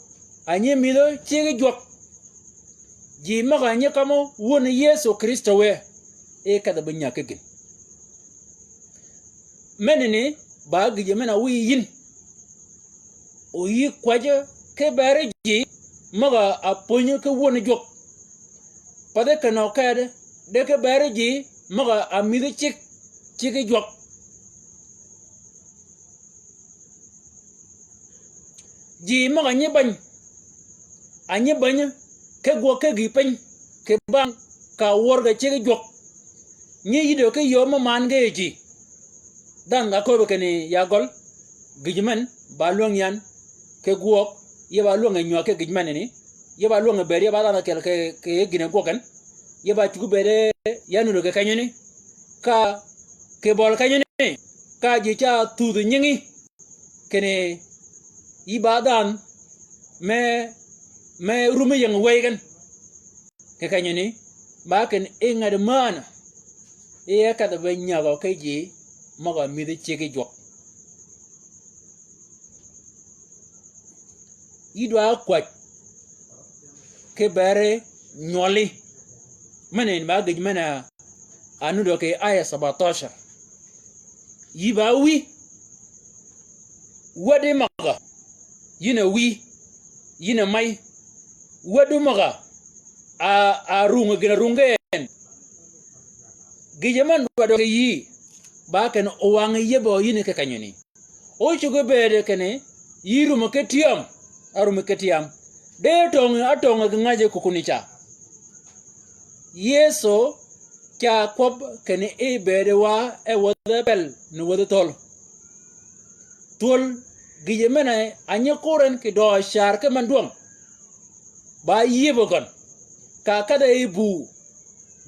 anye mido chege jok ji maga anye kamo won Yesu Kristo we e kada banya ke gin menene ba gi mena wi yin o yi kwaje ke bare ji maga aponyo ke won jok pade kana kade de ke bare ji maga amide chike jok ji maga anye bany ke go ke gi pen ke bang ka worga chike jok nyi yido ke yo ma man ge ji dan ga ko be ni ya gol gijman ba luang yan ke guok ye ba luang nyo ke gijman ni ye ba luang be ye ba da ke gine gokan ye ba chugu be yanu do ke kanyini ka ke bol kanyini ka ji cha tu du nyingi kene ibadan me rumi yang wegen ke kanyini ba ken inga de mana e ka da banya go ke ji maga mi de chege jok idwa kwat ke bare nyoli manen ba gij mana anu do ke aya 17 yiba wi wade maga yina wi yina mai wadu maga a runga gina rungen gijaman wado ke yi ba ken owang yebo yine ke kanyoni o chugo bede kene yiru maketiam aru maketiam de atong ngaje kukunicha Yeso cha kob kene e bede wa e wada bel no wada tol gijemena anya koren ke do shar ke manduam ba yebo gon ka kada e bu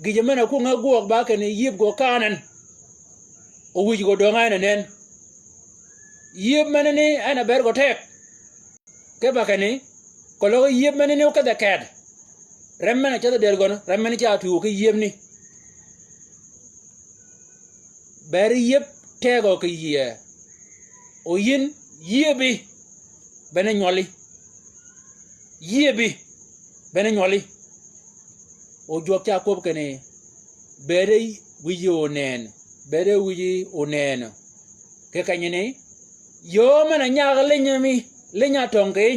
gijemena ku ngago ba kene yeb go kanan o wuji go do ngana nen yeb menene ana ber go tek ke ba kene ko lo yeb menene o kada kad remmena cha der gon remmena cha tu ke yeb ni ber yeb tego ke ye o yin yebi bene nyoli o jokta ko kene bere wiji onen ke kanyene yo mana nyaga lenya tonke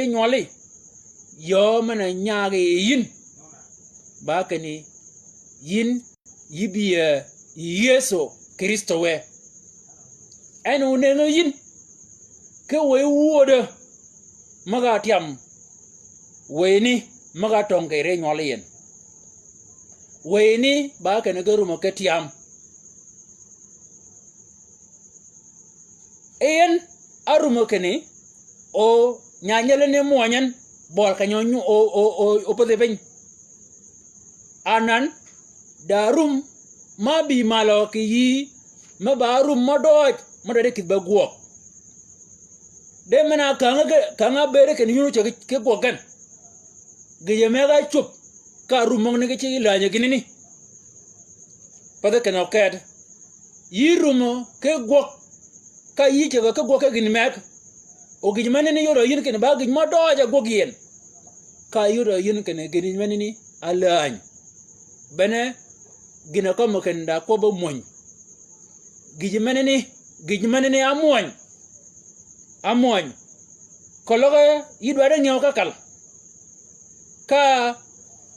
nyoli yo mana nyaga yin ba kene yin yibiye Yesu Kristo we enu neno yin ke we wodo maga tiam we ni maga tonke re nyolien we ni ba kene garu ke tiam en arumo kene o nyanyele ne moanyan bol kanyonyu o pode ben anan darum ma bi malo ki yi ma barum ma doj ma de ki baguo de mena kanga bere ken yunu ke gogan ge yemega chup ka rumong ne ke chi la nya ginini pada ken oked yi rumo ke gok ka yi che ka go ka gin mek o gin manini yoro yin ken ba gin ma do ja go gien ka yoro yin ken gin manini alañ bene gina ko mo ken da ko bo moñ gin manini amoñ ko loga yidwa de nyaw ka kal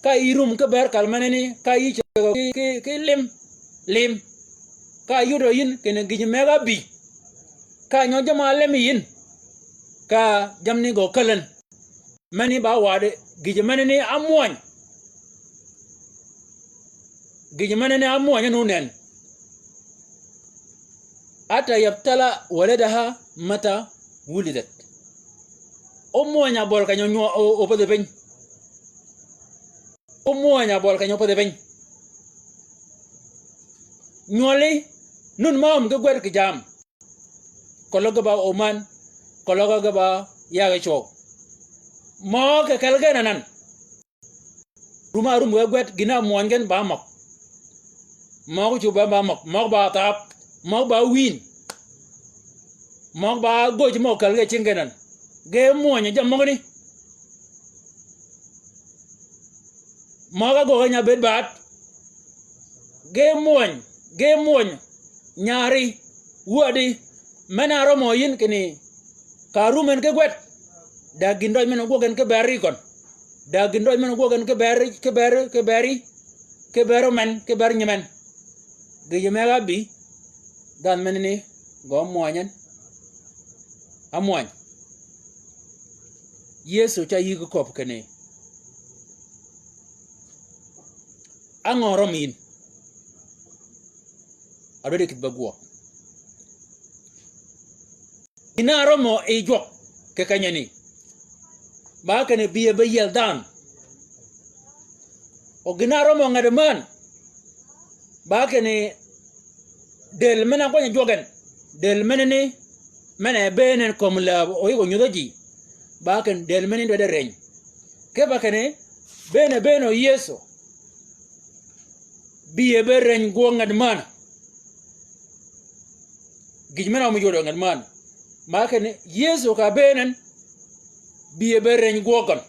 ka irum ka ber kal manini ka yi che ke lim ka yoro yin ken gin mega bi ka nyo jama lemi yin ka jamni go kalen mani ba wade gije manini amoñ nunen ata yabtala waladaha mata wulidat omoña bol ka nyo o pode pen omoña bol ka nyo pode pen nyoli nun maam ga gwer ki jam kologa ba oman kologa ga ba yaga chow mo ke kalgana nan rum ga gwet gina mongen ba mak mo ko chuba ba mak mo ba tap mo ba win mo ba goj mo kalge chingenan ge monya jam mo ni mo ga go nya bet bat ge moñ nyari wadi mana romo yin kini karumen ke gwet da gindoy men gogen ke bari kon da gindoy men gogen ke bero men ke ber nyemen ge yemega bi dan menini go moñen amoñ yesu cha yi ko kop kene angoro min adode kit bagwo ina romo e jok ke kanyani ba kane biye be yel dan o gina romo ngadaman ba kane del mena ko jogen del menene mena benen kom la o yugo nyudoji ba kan del menen do de reñ ke ba kane beno yeso biye be reñ go ngadman gijmena mu jodo ngadman ma kane yeso ka benen biye be reñ go kon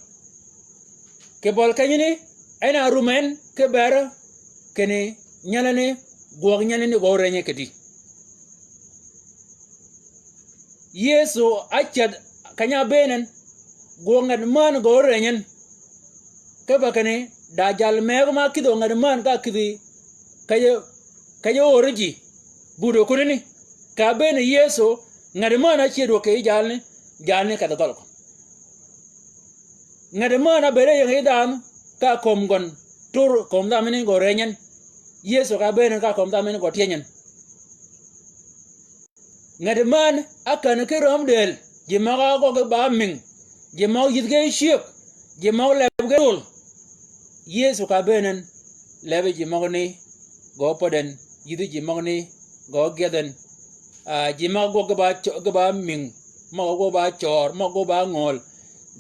ke bol kanyini ena rumen ke ber kene nyalane go nyalane go reñe kedi yeso achad kanya benen go ngadman go reñen ke ba kane da jal meg ma kido ngadman ka kidi kayo oriji budo kunini ka bene yeso ngadman achedo ke jalne ka dol ko ngadman abere yang idan ka komgon tur kom da menen go reñen yeso ka bene ka kom da menen go tienyen ngadman akan ke romdel jimaga go ba ming jimaw yitge shiek jimaw lebge dul yesu ka benen lebe jimaw ni go poden yidi jimaw ni go geden jimaw go ba ming ma go ba chor ma go ba ngol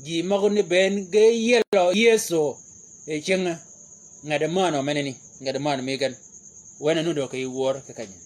jimaw ni ben ge yelo yesu e chenga ngadman o meneni ngadman megan wena nudo kay wor ka kanya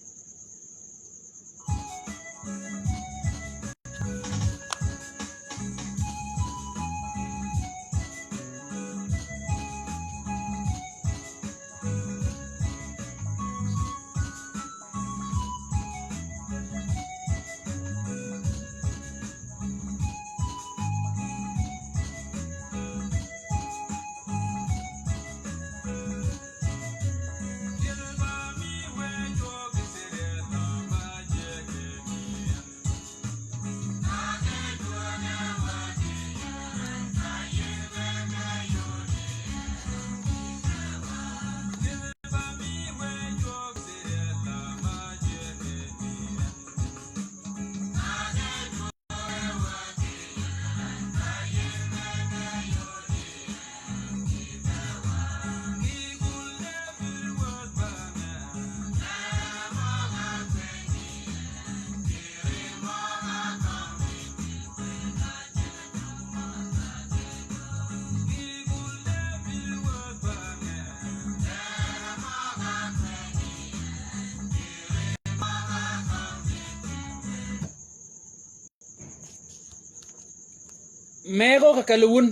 mego ka kalun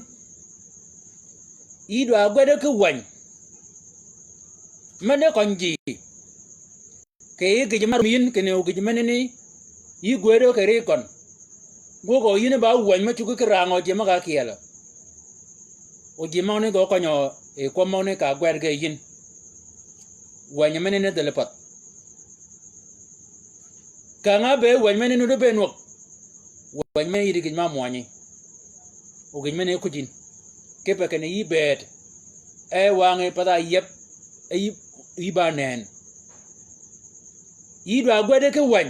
i do agwede ku wan mane konji ke ge mar min ke ne o ge manene i gwedo ke re kon gogo yine ba wan ma chuku krango je ma ka kiela o je ma ne go konyo e ko ma ne ka gwed ge yin wan manene de lepat ka nga be wan manene do be no wan me yidi ge ma moani o ge mane ku jin ke pa ke ne i bet e wange pada yep e ba nen i do agwede ke wan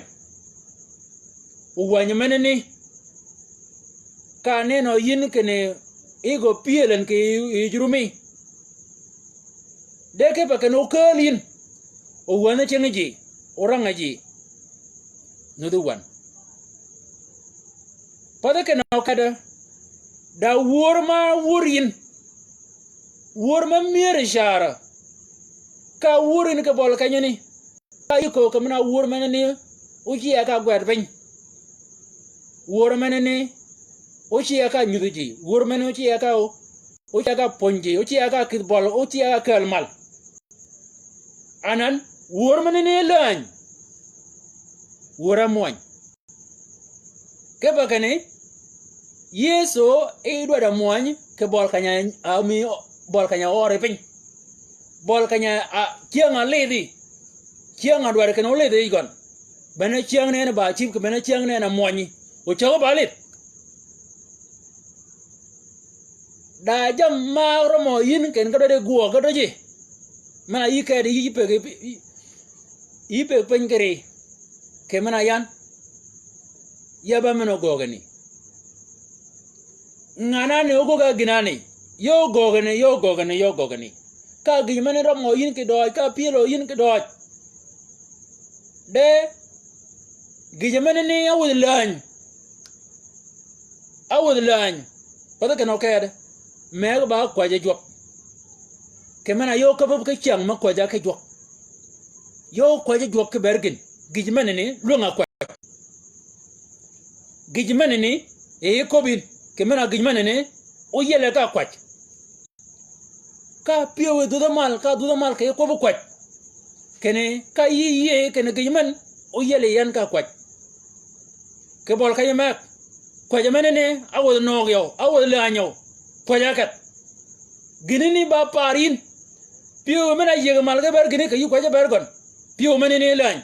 o wan manene ka ne no yin ke ne ego pielen ke jurumi de ke pa ke no kalin o wana chengeji oranga ji no do wan pada ke no kada da wurin wurma mir shara ka wurin ke bol kanyani ka yiko ka mena wurma ne uji aka gwar ben wurma ne uji aka nyuji wurma ne uji aka ponji uji aka kidbol uji aka kalmal anan wurma ne lan wuramoy ke bakane yeso e do da moñ ke bol kanya ami bol kanya ore pin bol kanya a kianga ledi kianga do ke no ledi gon bana kianga ne ba chip ke bana kianga ne na moñi o chago balit da jam ma romo yin ken ka do de guo ka do ji mana yi ke di yi pe pen kere ke mana yan ya ba meno gogani ngana ne ogo ga ginani yo gogani ka gi mane romo yin ke do ka pielo yin ke do de gi mane ne awud lan pada ke no kede me ba kwa je jok ke mana yo ka ke chang ma kwa ja ke jok yo kwa je jok ke bergin gi mane ne lunga kwa gi mane ne e ko bin ke mana gi mane ne o yele ka kwa ka piyo do mal ke ko bu kwa kene ka yi kene gi man o yele yan ka kwa ke bol ka yemak kwa jamane ne awod no yo awod la nyo kwa jakat ginini ba parin piyo mena yega mal ga ber gini ka yu kwa ja ber gon piyo mene ne lan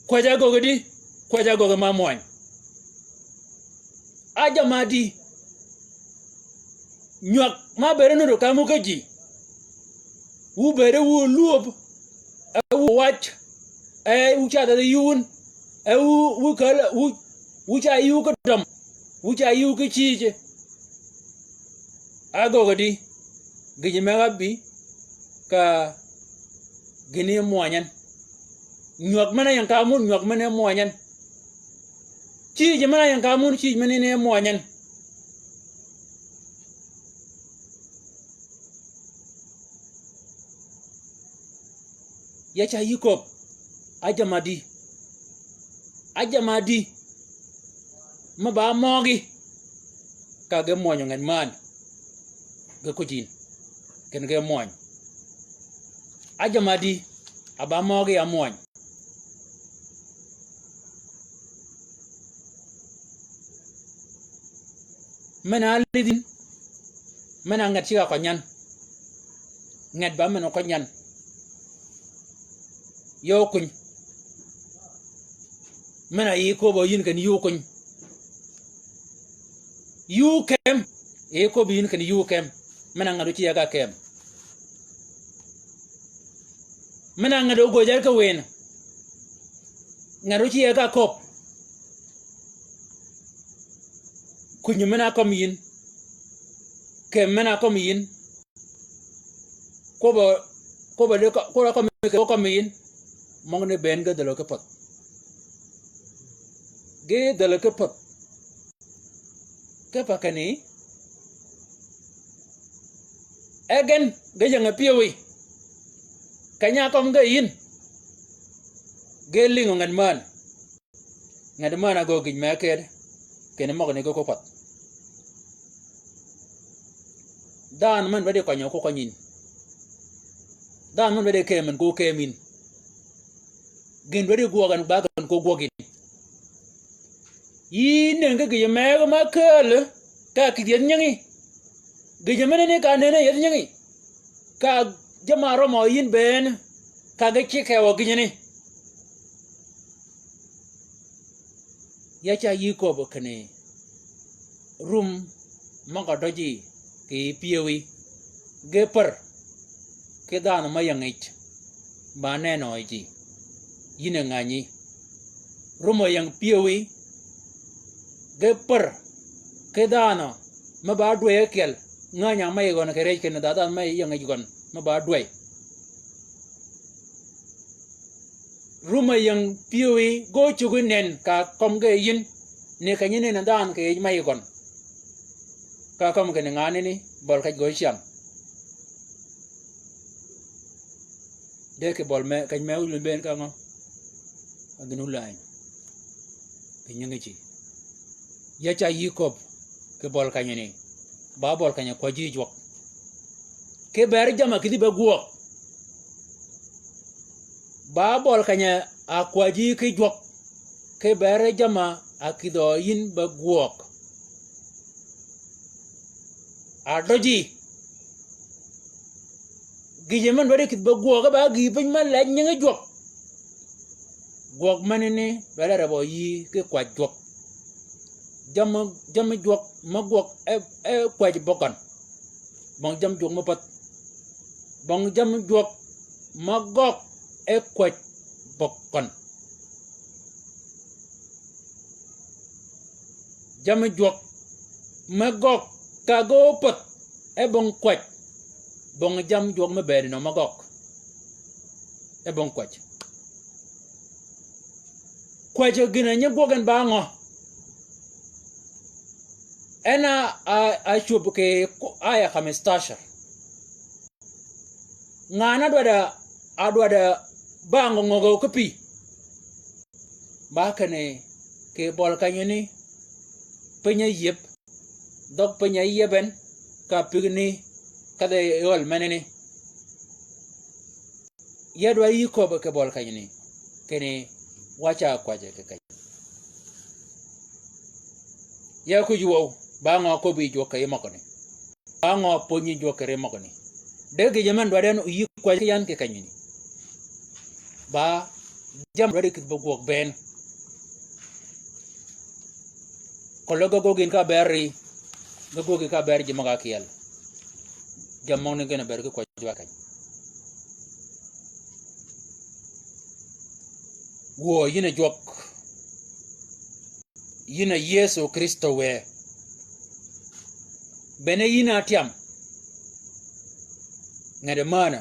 kwa ja gogo ma moy aja madi nyak ma bere no ka mu ka ji u bere wu luob u wach u cha da yun u kala u cha yu ka dam u cha yu ka chije agogodi giji megabi ka gini moanyan nyak mana yang kamun nyak mana moanyan chije mana yang kamun chije mana ne moanyan ya cha yikop ajamadi ma ba mogi ka ge moanyo ngan man ge kujin ken ge moany ajamadi aba mogi amoany mena lidin mena ngat chiga ko nyan ngat ba mena ko nyan yo kuny mena yi ko bo yin kan yu kuny yu kem e ko bi yin kan yu kem mena ngado chi yaga kem mena ngado go jar ka wen ngado chi yaga kop kunyu mena kom yin kem mena kom yin ko bo de ko kom yin mong ne ben ga dalo ka pot ge dalo ka pot ka pakani again ga janga piwi kanya kom ga yin ge lingo ngan man ago gin ma kede kene mo ne ko pot dan man bade ko nyoko ko nyin dan man bade kemen ko kemin gen bade gogan bagan ko gogin yi nenge ge mego makel ka kidien nyangi ge mene ne ka nene yed nyangi ka jamaro mo yin ben ka ge chike wo ginyini ya cha yi ko bo kane rum manga doji ke piyewi ge per ke dan ma yangich ba ne no ji yine ngani rumo yang piyewi ge per ke dana ma ba dwe kel nganya mai gon ke re ken da dan mai yang gon ma ba dwe ruma yang piwi go chugunen ka kom ge yin ne ka nyine na dan ke mai gon ka kom ke ngani ni bol ka go sham de ke bol me ka me ul ben ka ngo agnu lai ke nyingi chi ya cha yikop ke bol ka nyine ba bol ka nya ko ji jok ke ber jama kidi be guok ba bol ka nya akwaji ke jok ke ber jama akido yin be guok adoji gijeman bari kid be guok ba gi pin man la nyinga jok guok manene bala rabo yi ke kwa jok jam jok ma guok e kwaji bokan bong jam jok ma pat bong jam jok ma gok e kwaj bokan jam jok ma gok ka go pat e bong kwaj bong jam jok ma beri no ma gok e bong kwaj kwaj gina nye gogan ba ngo أنا أشوف كي آية 15 ngana adwada bango ngogo kopi bakane ke bol kanyini penya yep dok penya yeben ka pigni kada yol manene yadwa yiko ke bol kanyini kene wacha kwaje ke kay ya ku juwo bango ko bi jo kay makone bango ponyi jo kere makone dege jaman dwaden yi kwaje yan ke kanyini ba jam dwade kit bogok ben kologo gogin ka berri gogogi ka berji maga kiyal jamon ne gena berge ko jwa kany wo yina jok yina Yesu Kristo we bene yina tiam ngade mana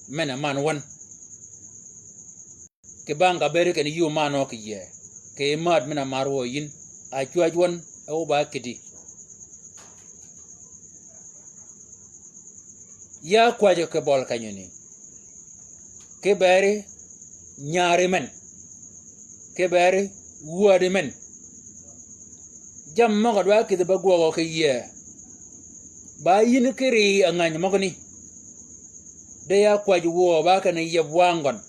mena man wan ke banga bere ken yu mano ke ye ke mad mena marwo yin a chwaj wan o ba kidi ya kwaje ke bol kanyoni ke bere nyaare men ke bere wuade men jam maga dwa kidi ba gwogo ke ye ba yin kiri angany magoni de ya kwaje wo ba kana ye wangon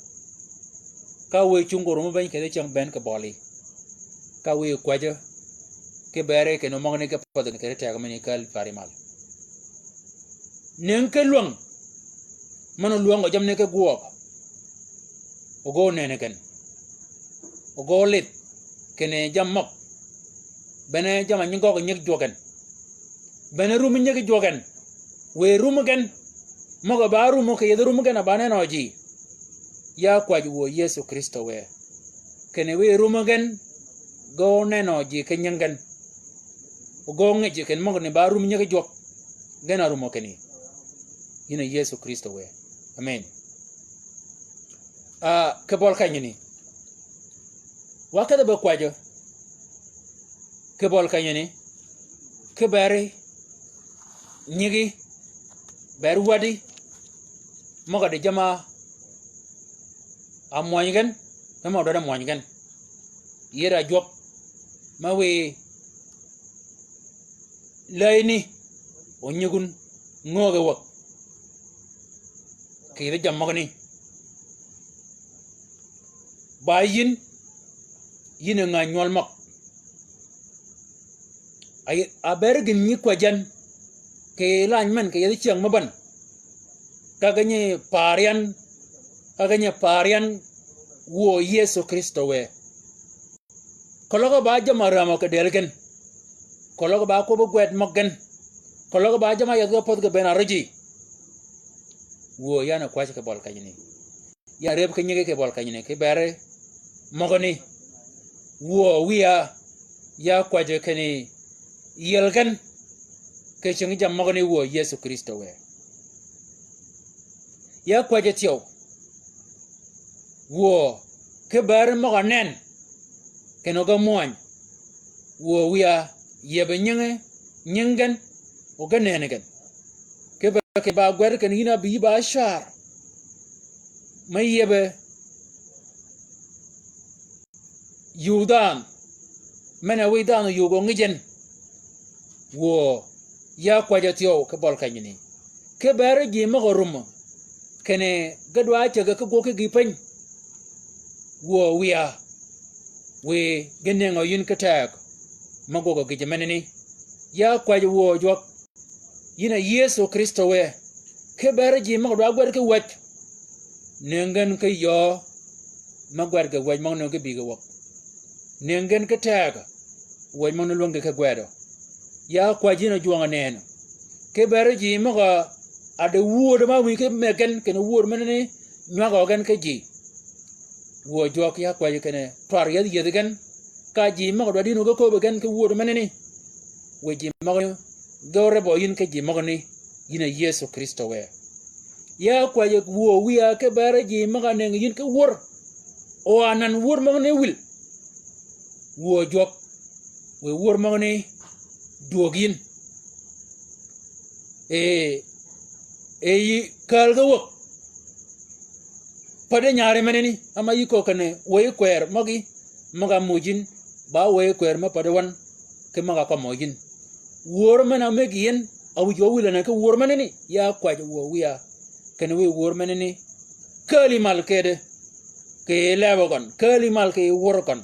ka we chungoro mo ban kede chang ben ke boli ka we kwaje ke bere ke no magni ke pod ke ta ga mani kal parimal nen ke luang mano luang o jamne ke guop o go nene ken o go lit kene jamok bene jama nyingo ko nyek jogen bene rum nyek jogen we rum gen moga baru mo ke yedru mo gen abane noji ya kwaji wo Yesu Kristo we kene we rum gen go nenoji ke nyengen o go ngeje ken moga ne baru nyek jok gena rumo keni yina Yesu Kristo we amen ke bol kanyini wakada ba kwajo ke bol kanyini ke bari nyigi ber wadi moga de jama amwanyigen kama do mwanyigen yera jop mawe laini onyigun ngoge wak kire jam magani bayin yine nga nyol mak ay abergin ni kwajan ke lan man ke yadi chiang maban kaganye parian wo Yesu Kristo we kologo ba jama ramo ke delgen kologo ba ko gwet moggen kologo ba jama yadgo pod ge bena reji wo yana kwache ke bol kanyini ya reb ke nyige ke bol kanyini ke bare mogoni wo wiya ya kwaje keni yelgan ke chingi jam mogoni wo Yesu Kristo we ya kwaje tiyo wo ke bare moganen kenoga moan wo wiya yebe nyingen o ganenegen ke ba gwer ken hina bi ba shar may yebe yudan mena widan yugo ngijen wo ya kwajatio ke bol kanyini ke bare gi magorum kene gadwa chega ke goke gi pen wo wiya we genengo yun katak magogo gi jemenini ya kwaje wo jok yina Yesu Kristo we ke bare gi magwa gwer ke wach nengen ke yo magwar ke wach magno ke biga wak nengen ke tag wach magno longe ke gwedo ya kwaje na juanga neno ke bare gi maga ade wuod ma wi ke meken ke wuod menene nyago gan ke ji wo jok ya kwaje kene twar yed yedgen ka ji magdo dinu go ko gan ke wuod menene we ji magno dore bo yin ke ji magni yina Yesu Kristo we ya kwaje wo wiya ke bare ji magane yin ke wor o anan wor magne wil wo jok we wor magne dogin yi kalga wok pade nyare meneni ama yiko kane we kwer magi maga mujin ba we kwer ma pade wan ke maga ko mojin wor mena megien awu jo wilana ke wor meneni ya kwaje wo wiya kane we wor meneni kali mal kede ke lewogon kali mal ke wor kon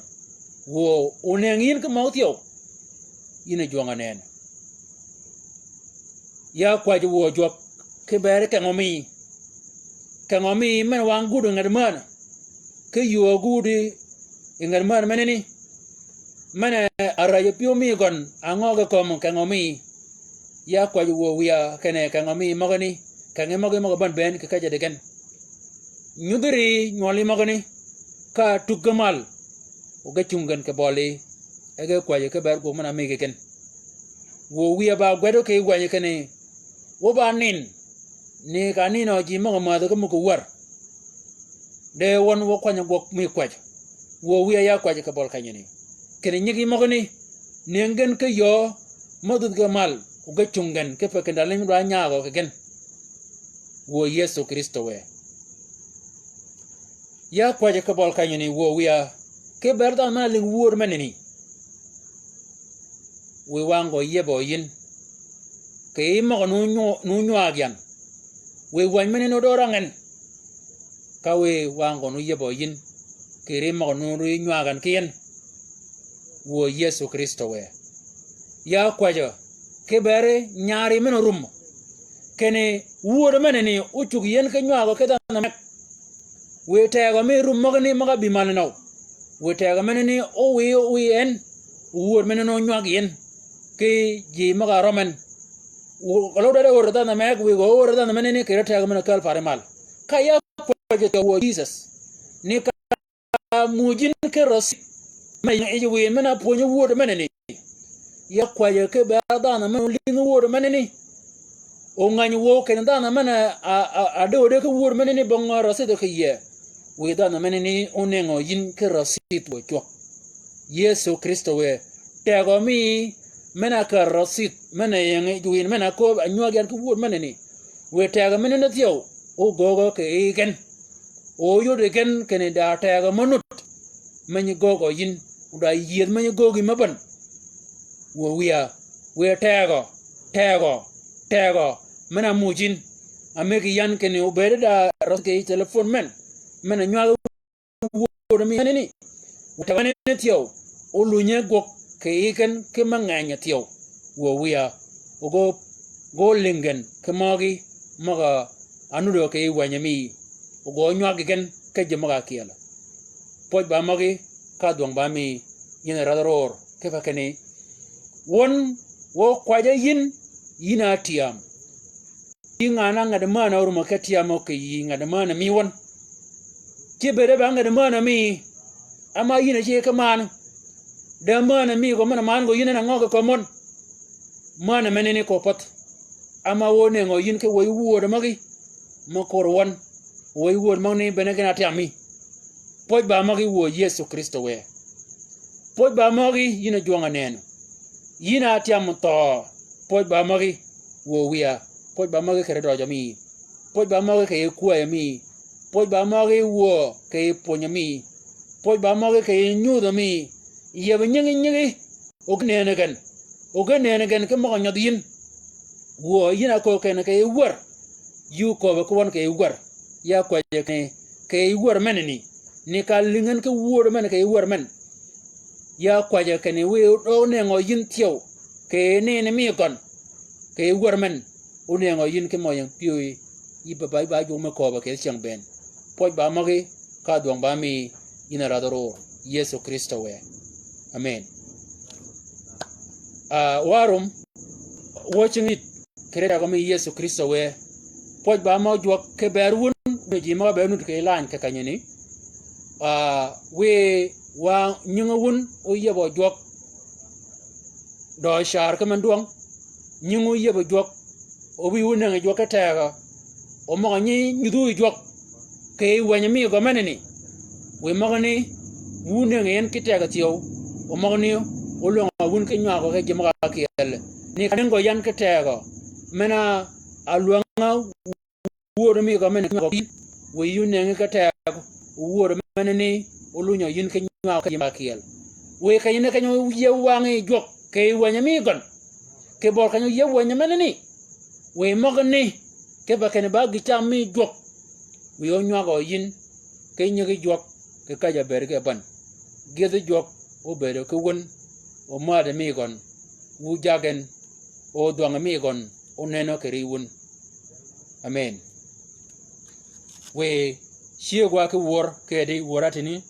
wo onengin ke mautio ina jonga nen ya kwaje wo jok ke bere ke ngomi men wang gudu ngadman ke yo gudi ngadman meneni mana araje pio mi gon angoga kom ke ngomi ya kwaje wo wiya kene ke ngomi magani kange magi maga ban ben ke kaje degen nyudiri nyoli magani ka tugamal o ga chungan ke boli ege kwaje ke ber go mana mi ken wo wiya ba gwedo ke gwanye kene wo ba nin ni kanino ji maga ma ko muko war de won wo kwanya go mi kwaje wo wiya ya kwaje ke bol kanyini kene nyigi magani nengen ke yo modud gamal o ga chungan ke pe kendalen ra nyaago ke ken wo Yesu Kristo we ya kwaje ke bol kanyini wo wiya ke berda ma ling wor meneni we wango yebo yin ke mo nu nyagyan we wan meneno dorangen ka we wango nu yebo yin ke re mo nu nyagan kien wo Yesu Kristo we ya kwaje ke bere nyari menorum kene wor meneni uchug yen ke nyago ke dana we tego me rum magni maga bimalno we tego meneni o we en wor meneno nyag yen ke ji maga roman wo kalo dare wor dana meg we go wor dana meneni ke tego men kal farimal kaya kwaje wo Jesus ni ka mujin ke ros mai e we mena ponyo wor meneni ya kwaje ke ba dana men lingu wor meneni o ngani wo ken dana mena a do de ko wor meneni bonga rase de khiye we dana meneni onengo yin ke rasit wo chok Yesu Kristo we tego mi mena ka rasit mena yeng juin mena ko anywa gan ko wor meneni we tego menena tiyo o gogo ke ken o yo de ken ken da tego monut men gogo yin uda yed men gogi maban wo wiya we tego mena mujin ameki yan kene ubede da roske telephone mena nywa wo mi ni utawane tiyo ulunye gok keiken ke manganya tiyo wo wiya ogo go lingen ke magi maga anudo ke wanyami ogo nywa gen ke jemaga kiela poj ba magi ka dong ba mi yina radoror ke fakene won wo kwaje yina tiam yingana ngade mana uruma ke tiam ke yingade mana mi won ke bere ba ngade mana mi ama yina je ke mana da mana mi go mana man go yina na ngoga ko mon mana menene ko pot ama wone ngo yin ke woy wuodo magi makor won woy wuod magni bene gena tiami poj ba magi wo Yesu Kristo we poj ba magi yina jonga neno yina tiam to poj ba magi wo wiya poj ba magi kere do jami poj ba magi ke ku mi poj ba magi wo ke ponyami poj ba magi ke nyudo mi yebe nyingi ognene gan ke mo nyodin wo yina ko ken ke wor yu ko ba ko won ke wor ya ko ke wor menni ni ka lingen ke wor men ke wor men ya ko je ken we do ne ngo yin tiyo ke ne mi kon ke wor men o ne ngo yin ke mo yang pioi yi ba jo me ko ba ke chang ben poj ba magi ka dong ba mi ina radoro Yesu Kristo we amen warum watching it kereda ko mi Yesu Kristo we poj ba ma jwa ke berun be ji ma be nu ke lan ke kanyeni we wa nyunga wun o yebo jwa do shar ke manduang nyungu yebo jwa o bi wun nga jwa ka ta o ma ni nyudu jwa ke wanyami go maneni we ma ni wun nga en kitega tiyo o ma ni o lo wun ke nya ko ke jema ka kiel ni kan go yan ke tego mena alwanga wuodo mi go men we yune ka tego wuodo men ni olunyo yin ke nya ka jema kiel we ka yin ke nyu ye wangi jok ke wanya mi gon ke bor ka nyu ye wanya men ni we mo ni ke ba ken ba gi cham mi jok we o nya go yin ke nyu gi jok ke ka ja ber ke ban ge de jok o ber ke won o ma de mi gon wu jagen o duang mi gon o neno ke riwun amen we shie gwa ke wor ke di woratini